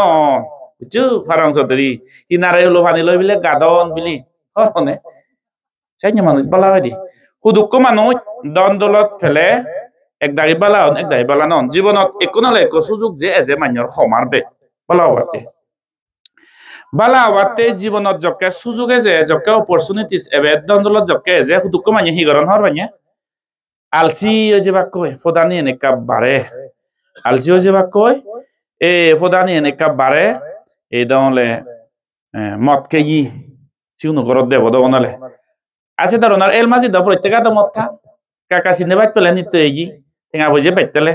বুঝছো ফারাং চৌধুরী কিনারে হলো পানি লই বিলে গাদন বিলি হনে চাইনি মানুষ বালা হয় দি হুদুক মানুষ দন দলত ফেলে একদাগি বালাউন একদাগি বালানন জীবনত একো নালে একো সুযোগ যে এজে মান্যর সমারবে বালাওয়াতে বালাওয়াতে জীবনত জকে সুযোগে যে জকে অপরচুনিটিস এবে দন্দলত জকে যে হুদুক মানি হিগরন হর বানিয়া আলসি যে বা কই ফদানি এনে কাপ বারে আলসি যে বা কই এ ফদানি এনে কাপ বারে এই দলে মত কে ই চিউনো গরত দেব দগনালে আছে ধরনের এল মাঝি দা প্রত্যেকটা মত থা কাকা সিনে বাইত পেলে নিতে eggy tenga boje betele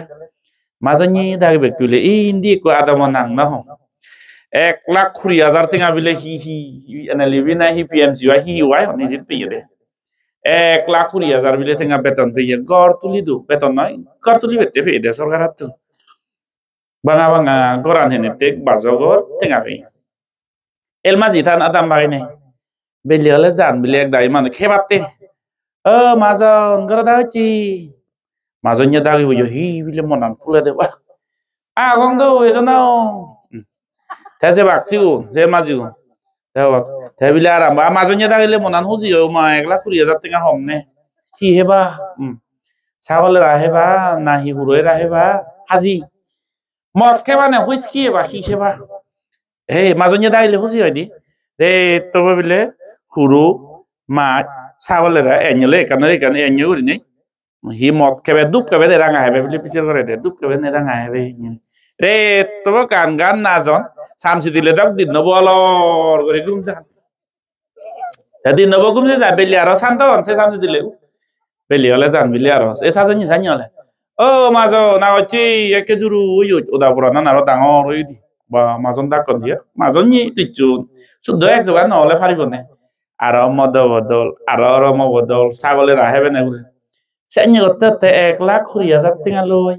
mazani dari bekule indi ko adamo nang na ho 1,20,000 tenga bile hi ana livina hi PMG wa hi wa ni jit piyede 1,20,000 bile tenga beton piye gor tulidu beton na gor tuli bette piyede sorgarat tu banga banga goran hene tek bazogor tenga pi el maji tan adam bagine beliole jan bile ek dai man khebatte mazon gorada chi Mazonya dari boyo hi bile monan pula de ba gong do eso no ta se bak siu se majiu ta bak ta bile aram ba mazonya dari le monan huji o ma 1,20,000 tenga homne hi heba chawal ra heba na hi huroi ra heba haji mot ke ba ne whisky ba hi heba mazonya dari le huji hoidi de to bile huru ma chawal ra enyole kanare kan enyu ni hi mot kebe dup kebe de ranga hebe bili pichir gore de dup kebe ne ranga hebe re to kan gan na jon samsi dile dak din no bolor gore gum jan tadi no gum je beli aro santo se samsi dile beli ole jan beli aro e sa jani sanyole o majo na ochi eke juru uyu uda purana na ro dangor uidi ba majon dak kon dia majon ni tichun sudo ek jogan no ole paribo ne aro modo bodol aro mo bodol sagole ra hebe ne sẽ nhớ tới 1,20,000 tenga lôi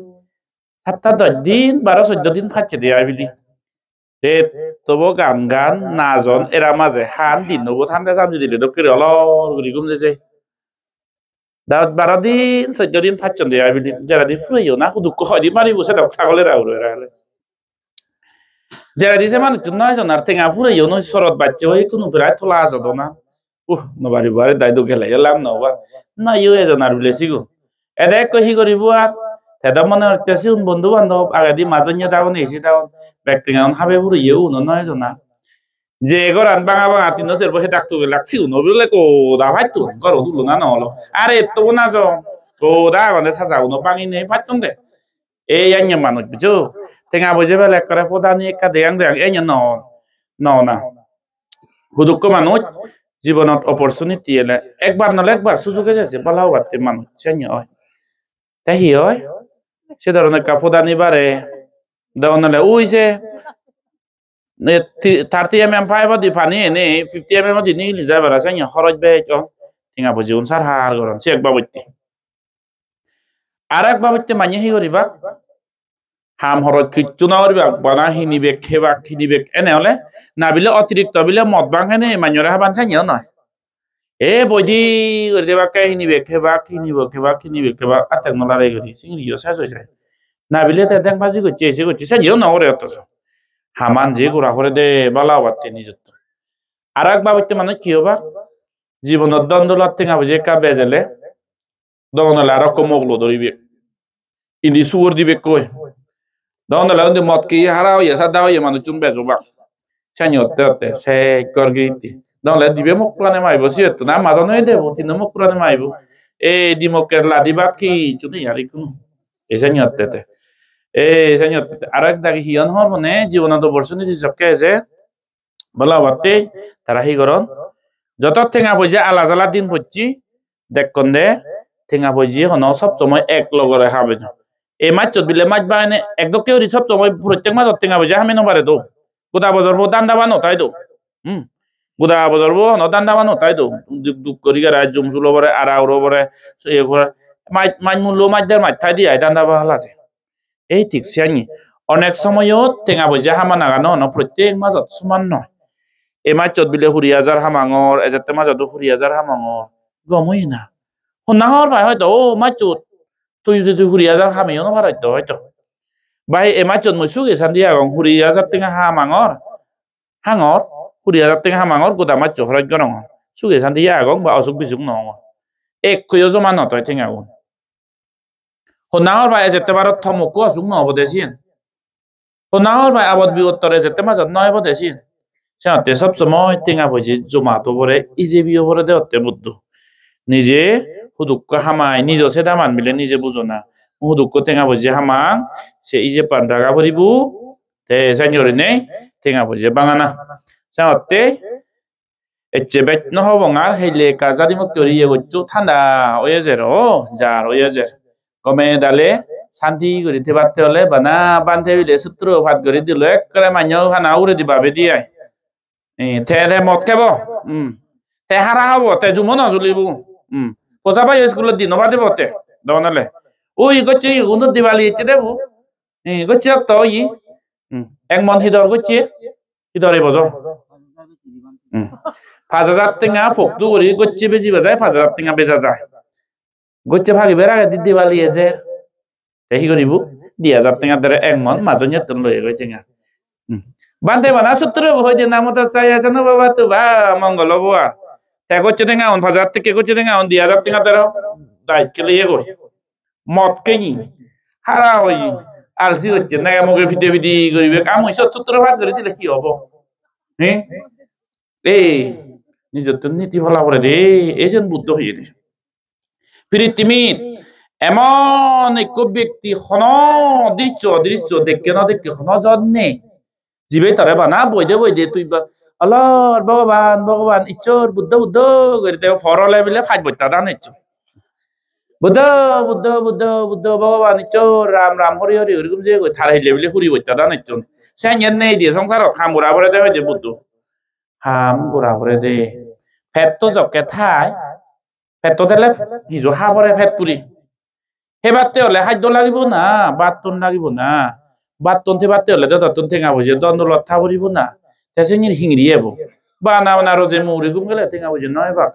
hatta 10 দিন 12-14 দিন খাচ্ছে দিয়ে আইবিলি তে তবো গান গান না জন এরা মাঝে হান দিন নবো ঠান্ডা সামনে দিলে দক্ষিণ অলর গুলি ঘুম যেছে 12 দিন 14 দিন খাচ্ছেন দিয়ে আইবিলি যারা দি ফুইও না দুঃখ হয় দি মারি বসে দাও ছাগলের আউরে রালে যারা দিছে মানুষ নয় জন আর tenga ফুইও নয় শরৎ বাচ্চা হই কোনো প্রায় তোলা আজদ না নবারি বারে দাইদো গেলে এলাম নবা না ইউ এজন আর বিলেছিগো এদে কহি করিব আর তেদা মনে হইতেছি বন্ধু বান্ধব আগাদি মাজন্য দাও নেছি দাও ব্যক্তিগত হাবে পুরো ইউ নয় জনা যে গরান বাঙা বাঙা তিন নসের বসে ডাকতো লাগছি উনো বলে কো দা ভাইতো গরো দুলো না নলো আরে তো না জ কো দা গনে সাজা উনো পানি নেই ফাইতন দে এই আন্য মানুষ বুঝো তেঙ্গা বজে বেলে করে প্রদানি একা দেয়াং দেয়াং এন্য ন না হুদুক মানুষ জীবনত অপরচুনিটি এলে একবার নলে একবার সুযোগে যাচ্ছে বালাও বাতে মানুষ চাইন্য হয় তাই হি হয় সে ধরনের কাপদানি বারে দেওয়া নলে উইছে 30 mm পাইব দি পানি এনে 50 mm দি নিলি যাবার চাইন্য খরচ বে টিঙা বুঝি উনসার হার গরন সে একবার বইতে আর একবার বইতে মানিয়ে হি করিবা হাম হরত কিচ্ছু না করিবা বানা হিনিবে খেবা খিনিবে এনে হলে না বিলে অতিরিক্ত বিলে মদ বাংখানে মানিয়রা হাবান চাইন্য নয় বইদি করে দেবা কে হিনিবে খেবা খেবা আতেক নলারে গরি সিংরিও সাজ হইছে না বিলে তে দেখ বাজি করছে এসে করছে চাইন্য না করে অত হামান যে গোড়া করে দে বালাও বাতে নিজত আর একবার বইতে মানে কি হবা জীবনত দ্বন্দ্বলত টেঙা বুঝে কা বেজেলে দগনলে আর কমগলো ধরিবে ইনি সুর দিবে কই দগনলে অন্দি মত কি হারাও ইয়া দাও ইয়া মানুষ চুন বেজবা চাইন্য তে সে করগিতি দলে দিবে মোক প্রাণে মাইব সিয়েতো না মাজনই দেব তিন মোক প্রাণে মাইব di moker la di baki chuni yari kuno eseñottete arak dagi hiyon hormone জীবনত অপরচুনিটি জকে যে বলা বাতে তারা হি গরন যত ঠেঙা বইজে আলা জালা দিন হচ্ছি দেখকন দে ঠেঙা বইজি হন সব সময় এক লগরে খাবে এই মাছ বিলে মাছ বানে একদম কেউ সব সময় প্রত্যেক মাছ ঠেঙা বইজে হামে নবারে তো গোটা বজর দান্দা বানো তাই তো গুদা বজরবো নদান্দা বানো তাই তো দুক করি গা রাজ জমসুলো বরে আর আউরো বরে এ করে মাছ মূল্য মাছদের মাছ থাই দিয়ে দান্দা বাহাল আছে এই ঠিক সিয়ানি অনেক সময়ও টেঙা বইজা হামা নাগানো ন প্রত্যেক মাজত সমান নয় এই মাছত বিলে 20,000 হামাঙর এজাতে মাজত 20,000 হামাঙর গমই না হনাহর ভাই হয়তো ও মাছত তুই 20,000 হামিও না ভারাইতো হয়তো ভাই এই মাছত মইসু গেছান দিয়া গং 20,000 টেঙা হামাঙর 20,000 টেঙা হামাঙর গোদা মাছ হরাইগ নং সুগে সান দিয়া গং বা অসুখ বিসুখ নং এক কইও জমা নতয় টেঙা গুন Honahor by Zetemar Tomoko, no Bodesian. Honahor by Abbot Biotore Zetemas, no Bodesian. So, the subsumo thing of which Zomato were easy over the Temudu. Nije, Huduka Hama, Nizo Sedaman, Milenise Buzona, Huduko Tenga was Yahama, say Easy Pandagaburibu, the Senorine, Tenga was Yabana. So, te. Echebet no hobongar hele kazadi moktori yegochu thanda oyezero jar oyezer kome dale santi gori tebatte ole bana bante bile sutro phat gori dilo ekkore manyo hana ure dibabe diai the motkebo te hara hobo te jumono julibu posaba school dino bade bote donale oi gochi undu diwali chedebu gochi to yi ekmon hidor gochi hidore bojo 5,000 땡아 복도 우리 그 집에 집에서 5,000 땡아 배자자 그 집 하기 베라가 디디발리에제 대히 그리고 2,000 땡아 들에 액몬 맞으냐 뜰로 이거 땡아 반대 바나 수트로 호이데 나무다 사야잖아 바바 또바 몽골로 보아 대고 땡아 온 5,000 땡게 고 땡아 온 2,000 땡아 들어 다이클리 이거 못케니 하라오이 알시 어째 내가 먹을 비데비디 그리고 아무 있어 수트로 하 그러지 히어보 네 에 নিজের নীতি ফলা করে রে এজন বুদ্ধ হয়ে রে পৃথিবী এমন এক ব্যক্তি হন দৃশ্য দেখে না দেখে হন জন্নে জীবে তারে বানা বইদে তুই আল্লাহ ভগবান ঈশ্বর বুদ্ধ করে দেব ফরলে মিলে ফাইজ বইতা দান ইচ্ছ বুদ্ধ ভগবান ঈশ্বর রাম হরি এরকম যে থারাইলে মিলে হুরি বইতা দান ইচ্ছ সে নেই দিয়ে সংসার খামুরা ভরে দেবে যে বুদ্ধ হামগুরা ভরে দে ফেটটো জকে থাই ফেটটো দিলে হিজো হাবরে ফেট পুরি হেবাতে হলে খাদ্য লাগিব না বাতন লাগিব না বাতন থেবাতে হলে দতন ঠেঙা বুঝে দণ্ড লঠা ভরিব না তেসেঙির হিংরি এব বানা বানা রোজে মৌরি গুম গেলে ঠেঙা বুঝে নয় বাক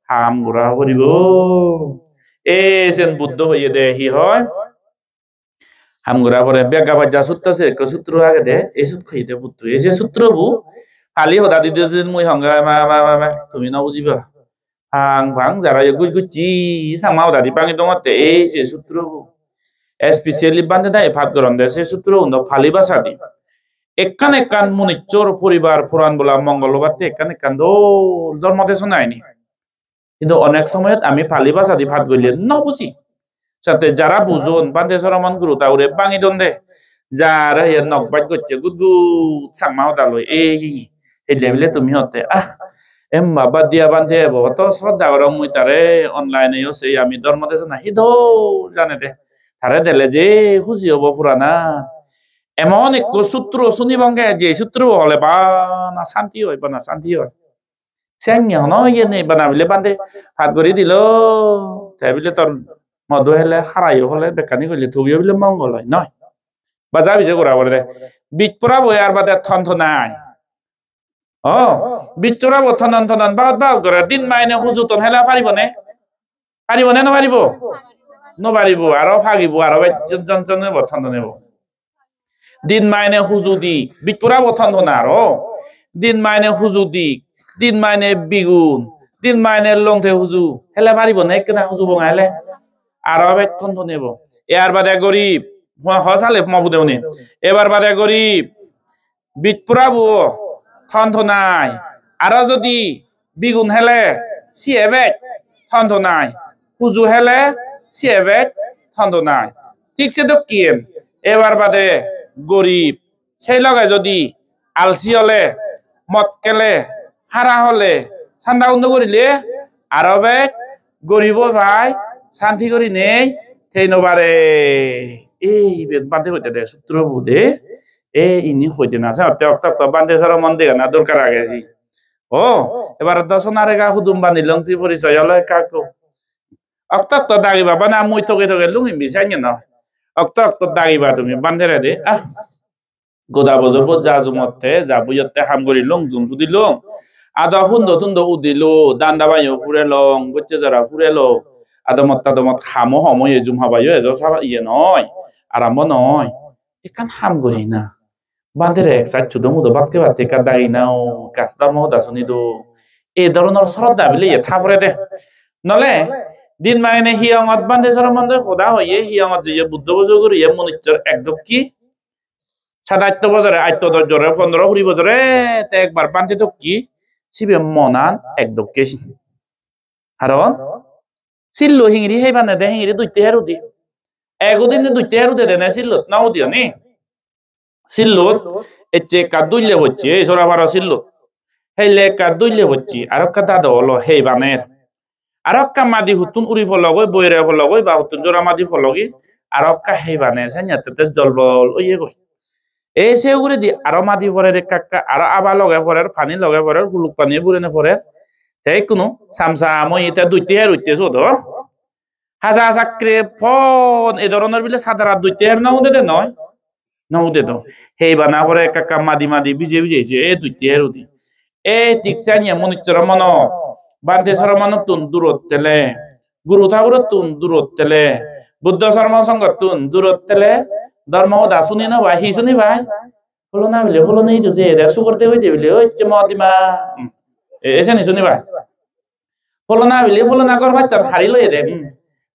হামগুরা ভরিব এসেন বুদ্ধ হইয়ে দে হি হয় হামগুরা ভরে বেগা বাজা সূত্র সে সূত্র আগে দে এই সূত্র খাইতে বুদ্ধ এই যে সূত্র বু খালি হদা দিদি মুই হঙ্গা মা তুমি না বুঝিবা ভাং যারা গুচি সাংমাও দাদি পাঙি দঙতে এই যে সূত্র স্পেশালি বান্ধে দা এফাত গরন্দে সে সূত্র উন্দ ফালি বাসাদি একান মুনিচর পরিবার পুরাণ বলা মঙ্গলবারতে একান ধর্মদেশ নাইনি কিন্তু অনেক সময়ত আমি ফালি বাসাদি ভাত গইলে ন বুঝি সাথে যারা বুঝন বান্ধে সরমান গুরু তাউরে পাঙি দন্দে যারা নক বাইট করছে গুদ সাংমাও দালই এই লেভেলে তুমি হতে এম বাবা দিয়া বান্ধে বহুত শ্রদ্ধা করম মুই তারে অনলাইনে আছে আমি ধর্মদেশ নাহি দো জানে দে তারে দেলে যে খুশি হব পুরানা এমন এক সূত্র শুনিবঙ্গে যে সূত্র হলে বা না শান্তি হয় বা না শান্তি হয় সেঙ্গে হন ইয়ে নেই বানাবিলে বান্ধে হাত করে দিল তাইবিলে তোর মধু হেলে হারাই হলে বেকানি করলে থুবিও বিলে মঙ্গল হয় নয় বা যাবি যে করা বলে বীজ পড়া বই আর বাদে থন নাই বিচৰা বথনন বাদ কৰে দিন মাইনে হুজুতন হেলা পাৰিবনে নপাৰিব নপাৰিব আৰু ভাগিব আৰু জনজনে বথন নেব দিন মাইনে হুজু দি বিচৰা বথন আৰু দিন মাইনে হুজু দি দিন মাইনে বিগুন দিন মাইনে লংথে হুজু হেলা পাৰিবনে কেনা হুজু বঙাইলে আৰু বেথন নেব ইয়াৰ বাদে গৰীব হসালে মবুদেউনি এবাৰ বাদে গৰীব বিচৰা বু থনথনাই আৰু যদি বিগুন হেলে সিএবেক থনথনাই হুজু হেলে সিএবেক থনথনাই ঠিকছে তো কিন এবার বাদে গরিব সেই লগে যদি আলসি হলে মদ কেলে হারা হলে ঠান্ডা বন্ধ করিলে আর বেক গরিব ভাই শান্তি করি নেই সেই নবারে এই বাদে হইতে দে সূত্র বুধে ইনি হইতে না বান্ধে সারা মন দেখে না দরকার আগেছি এবার দশনারে গা হুদুম বান্ধি লংসি পরিচয় হলো কাকু অক্ত দাগিবা বানা মুই থকে লুঙি বিচাই না অক্ত দাগিবা তুমি বান্ধে রে দে গোদা বজর যা জুমতে যা বুঝতে হাম করি লং জুম সুদি লং আদা হুন্দ উদিলো দান্দা বাইও ফুরে লং গচ্ছে যারা ফুরে লো আদমত খামো সময়ে জুম হাবাইও এজ সারা ইয়ে নয় আরাম্ভ নয় এখান হাম করি না বান্ধের এক সাইড ছুদো মুদো বাক্তে বাতে কাদাই নাও কাস্তা মহদা শুনি দো এই ধরনের শ্রদ্ধা বিলে থাপরে দে নলে দিন মানে হিয়ঙত বান্ধে সরমন্দে খোদা হইয়ে হিয়ঙত যে বুদ্ধ বছর করি মনুষ্যর একদম কি ৭-৮ বছরে ৮ বছরে ১৫-২০ বছরে একবার বান্ধে তো কি সিবে মনান একদম কেসি কারণ সিল্লো হিংরি হেই বান্ধে দে হিংরি দুইতে হেরু দি এগদিন দুইতে হেরু দে না সিল্লত নাও দিও নি সিল্লত এচে কাদুইলে হচ্ছে এই সরা ভাড়া সিল্লত হেইলে কাদুইলে হচ্ছে আর কাদা দলো হেই বানের arokka madi hutun uri fologoi boire fologoi ba hutun jora madi fologi arokka heibane sanya tete jolbol oye goi e se ugure di aro madi pore rekka aro aba loge pore pani loge pore huluk pani burene pore tei kunu samsa moi eta duite her utte so do haza sakre fon e doroner bile sadara duite her na ude de noy na ude do heibana pore kakka madi madi bije bije e duite her udi e tiksanya monichoro mono বান্ধে সরমান তুন দূরত তেলে গুরু ঠাকুর তুন দূরত তেলে বুদ্ধ শর্মা সঙ্গ তুন দূরত তেলে ধর্ম দা শুনি না ভাই হি শুনি ভাই হলো না বলে হলো নেই তো যে দেড়শো করতে হইতে বলে ওই যে মদিমা এসে নি শুনি ভাই হলো না বলে হলো না কর বাচ্চা হারি লই দে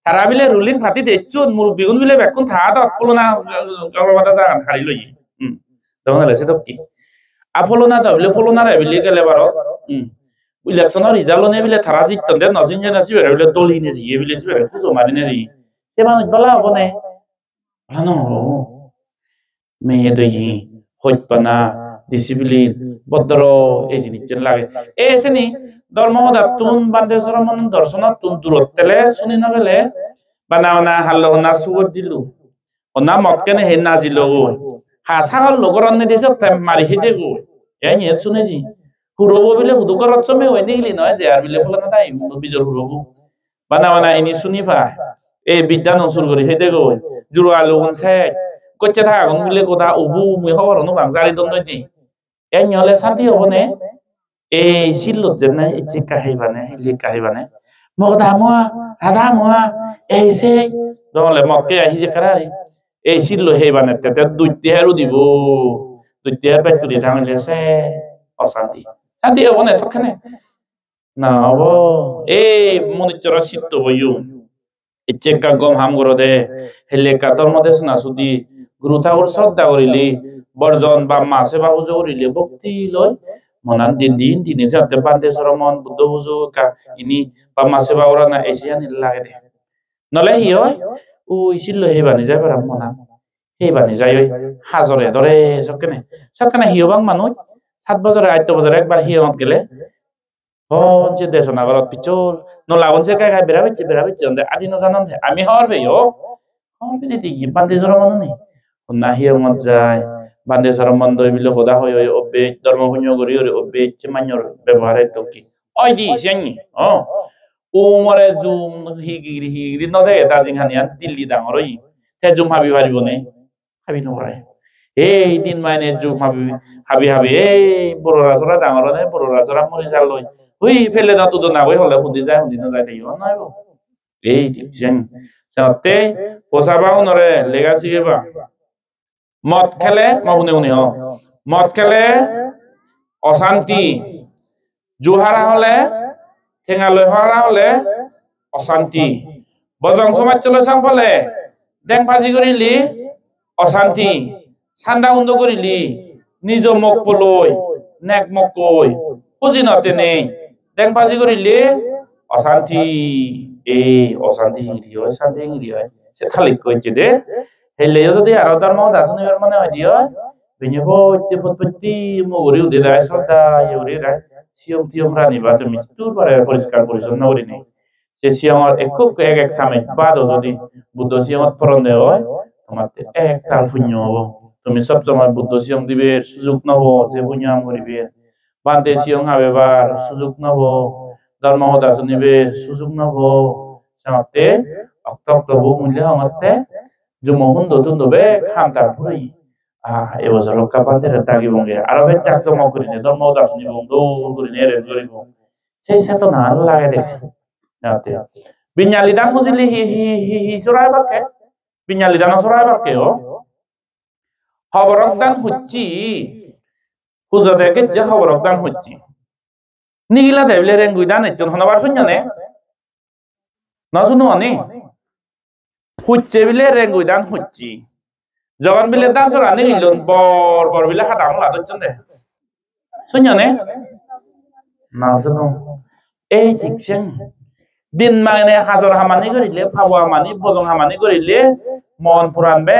তারা বিলে রুলিং ফাটি দে চুন মুরব্বি গুন বিলে বেকুন থা দ হলো না গর্ববাদা জাগান হারি লই তখন লেছে তো কি আপলো না তো বলে হলো না রে বলে গেলে বারো ইলেকশনের রিজাল্ট নে বিলে থারা জিতন দে নজিন যে নাসি বেরে বিলে দলি নে জি বিলে সি বেরে পুজো মারি নে রি সে মানুষ বলা হবো নে বলা না মেয়ে দই হইপানা ডিসিপ্লিন বদ্র এই জিনিস লাগে এ সেনি ধর্মহদা তুন বান্দে সরমন দর্শন তুন দূরত তেলে শুনি না বেলে বানাওনা হাল্লো না সুবত দিলু ওনা মক্কেনে হে না জিলো হা সাগল লগরন নে দিছে মারি হে দে গো এই নিয়ে শুনেছি হুরবো বিলে হুদুকর রচমে ওই নিগলি নয় যে আর বিলে ফলা না তাই বিজর হুরবো বানাওনা ইনি শুনি পা এই বিদ্যা নসুর করি হে দে গো জুরু আলু গনছে কচ্চা থাকা গন বিলে কোথা উবু মুই খবর নু বাংজারি দন নই এই নিহলে শান্তি হবনে এই সিল্লত যেন এই চিকা হেবানে লিকা হেবানে মগদা মোয়া রাধা মোয়া এই সে দলে মক্কে আহি যে কারারি এই সিল্লো হেবানে তেতে দুইতে হেরু দিব দুইতে হের বাইতু দি থামলে সে অশান্তি শান্তি হবনে সখানে না হবো এই মনিচর সিদ্ধ বইউ ইচ্ছেকা গম হাম গরো দে হেলে কাতর মধ্যে না সুদি গুরু ঠাকুর শ্রদ্ধা করিলি বর্জন বা মাসে বা পুজো করিলে ভক্তি লয় মনান দিন দিন দিনে যাতে বান্ধে সরমন বুদ্ধ পুজো ইনি বা মাসে বা ওরা না এসিয়া নিল লাগে দে নলে হি হয় ও ইছিল হে বানি যায় পারা মনান হে বানি যায় ওই হাজরে ধরে সবকেনে হিয়বাং মানুষ 7 বছরে 8 বছরে একবার হিয়মত গেলে হন যে দেশনা গলত পিছল নলাগন সে কাই বেরা হইছে আদি না জানান আমি হওয়ার বেও হওয়ার বে দিই বান্ধে সরমন নেই না হিয়মত যায় বান্ধে সরমন দই বিলে খোদা হয় ওই অবে ধর্ম হুন্য করি ওরে অবে মান্যর ব্যবহারে তো কি ওই দি সেনি ও মরে জুম হিগিরি ন দে দাজিং হানিয়া দিল্লি ডাঙরই তে জুম হাবি পারিব নে হাবি নরে এই দিন মানে জুম হাবি এই বড় রাজরা ডাঙর নে বড় রাজরা মরি যাল লই ওই ফেলে না তো না কই হলে হুদি যায় হুদি না যায় তাই নাই এই দিছেন সাতে পোসাবাও নরে লেগাসি গেবা মদ খেলে মনে মদ খেলে অশান্তি জুহারা হলে ঠেঙালৈ হরা হলে অশান্তি বজং সমাজ চলে চাংফলে ডেং ফাজি করিলি অশান্তি চান্দা উন্দ করিলি নিজ মক পলৈ নেক মক কই খুঁজি নতে নেই ডেং ফাজি করিলি অশান্তি এই অশান্তি হিংরি হয় শান্তি হিংরি হয় সে খালি কইছে দে হেলে যদি আর ধর্ম দাসনির মানে হয় দিও বিনিব প্রত্যেকটি মগরি উদে দায় শ্রদ্ধা ইউরি রায় সিয়ম টিয়ম রানি বা তুমি তুর পারে পরিষ্কার পরিচ্ছন্ন করি নেই সে সিয়মর এক সামে বাদ যদি বুদ্ধ সিয়মত পরন হয় তোমার এক তাল পুণ্য হবো তুমি সব সময় বুদ্ধ সিয়ম দিবে সুযোগ নব যে পুণ্য করিবে বান্ধে সিয়ম হবে বার সুযোগ নব ধর্ম দাসনিবে সুযোগ নব সামতে অক্টপ্রভু মূল্য হমতে জুমহুন দতুন দবে খামতা পুরি এবছর কাপান্দের তাগি বঙ্গে আরো বে চাক জমা করিনে ধর্ম দাসনি বঙ্গ করিনে রে করিব সেই সাথে না লাগে দেখছি নাতে বিনালি দান মুজিলি হি সরাই বাকে বিনালি দান সরাই বাকে ও খবরক দান হচ্ছি পূজা দেখে যে খবরক দান হচ্ছি নিগিলা দেবলে রেঙ্গুই দান একজন হনবার শুনজানে না শুনো অনি হুচ্ছে বিলে রেঙ্গুই দান হুচ্ছি যখন বিলে দান চড়ানি গিলুন বর বর বিলে হাত আমলা ধরছেন দে শুনছো নে না শুনো এই ঠিকছে দিন মানে হাজার হামানি করিলে ফাবো হামানি বজং হামানি করিলে মন পুরান বে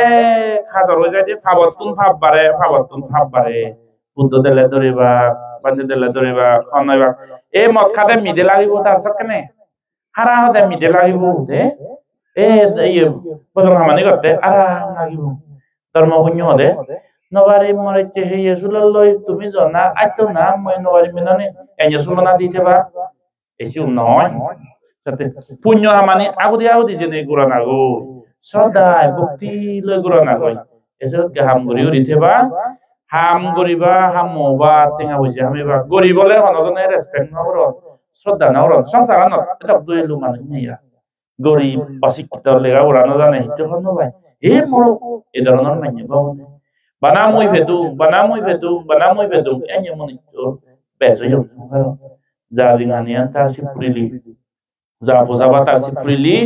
হাজার হয়ে যায় ফাবতুন ফাব বারে বুদ্ধ দেলে ধরিবা বান্ধি দেলে ধরিবা খনইবা এই মদ খাতে মিদে লাগিব তার সাথে হারা হতে মিদে লাগিব দে ইয়ে বজং হামানি করতে আরাম লাগিব ধর্ম পুণ্য হতে নবারি মরে হে ইয়েসুলাল লই তুমি জনা আইতো না মই নবারি মিনানে এয়েসুলনা দিতে বা এসু নয় সাথে পুণ্য হামানি আগদি জেনে গুরানা গো সদাই ভক্তি লই গুরানা গই এসব কে হাম গরি দিতেবা হাম গরিবা হাম মোবা তেঙ্গা বুঝে হামিবা গরি বলে হনজনে রেসপেক্ট নগর শ্রদ্ধা নগর সংসার ন এটা দুইলু মানে নিয়া গরিব অশিক্ষিত লেগা উড়ানো জানে হিতে হন ভাই এ মরো এ ধরনের মাইনে বাবু বানা মই ভেদু এনে মনি তো বেজে যা জিঙানিয়ান তা সিপ্রিলি যা বোঝাবা তা সিপ্রিলি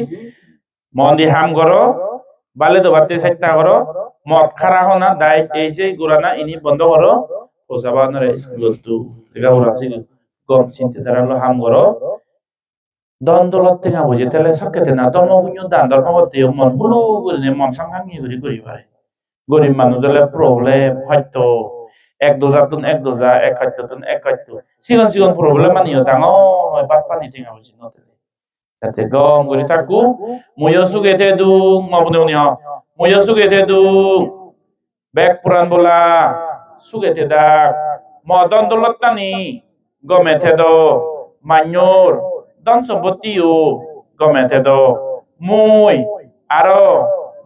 মন্দি হাম গরো বালে তো বাতে সাইতা গরো মদ খারা হনা দাই এইসে গুরানা ইনি বন্ধ করো বোঝাবা নরে স্কুলত তু লেগা উড়াছি গম চিন্তে তারালো হাম গরো দন্দলত থেকে বুঝে তাহলে সাক্ষাতে না ধর্ম পুণ্য দান ধর্ম করতে মন হুলু করে মন সাংঘাঙ্গি করি পারে গরিব মানুষের প্রবলেম হয়তো এক দোজা এক খাদ্য সিগন প্রবলেম মানিও ডাঙর বাদ পানি টেঙা বুঝি তাতে গম করে থাকু ময়ো সুগেতে দুং মবনে উনি ময়ো সুগেতে দুং বেক পুরান বলা সুগেতে ডাক মদন দলত টানি গমেতে দ মান্যর দন সম্পত্তিও গমেতে দ মুই আরো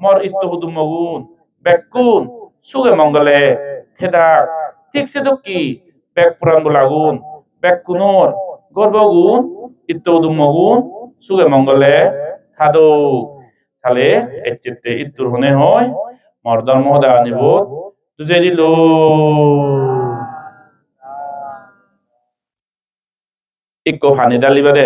মর ইত্তো হুদুম মগুন বেকুন সুগে মঙ্গলে থেদাক ঠিক সে দক্কি বেক পুরান বলাগুন বেকুনর গর্বগুন ইত্তো হুদুম মগুন সুগে মঙ্গলে থাদো তাহলে এচিতে ইত্তুর হনে হয় মর্দন মহদা আনিব তুজে দিল ইকো হানি ডালিবা দে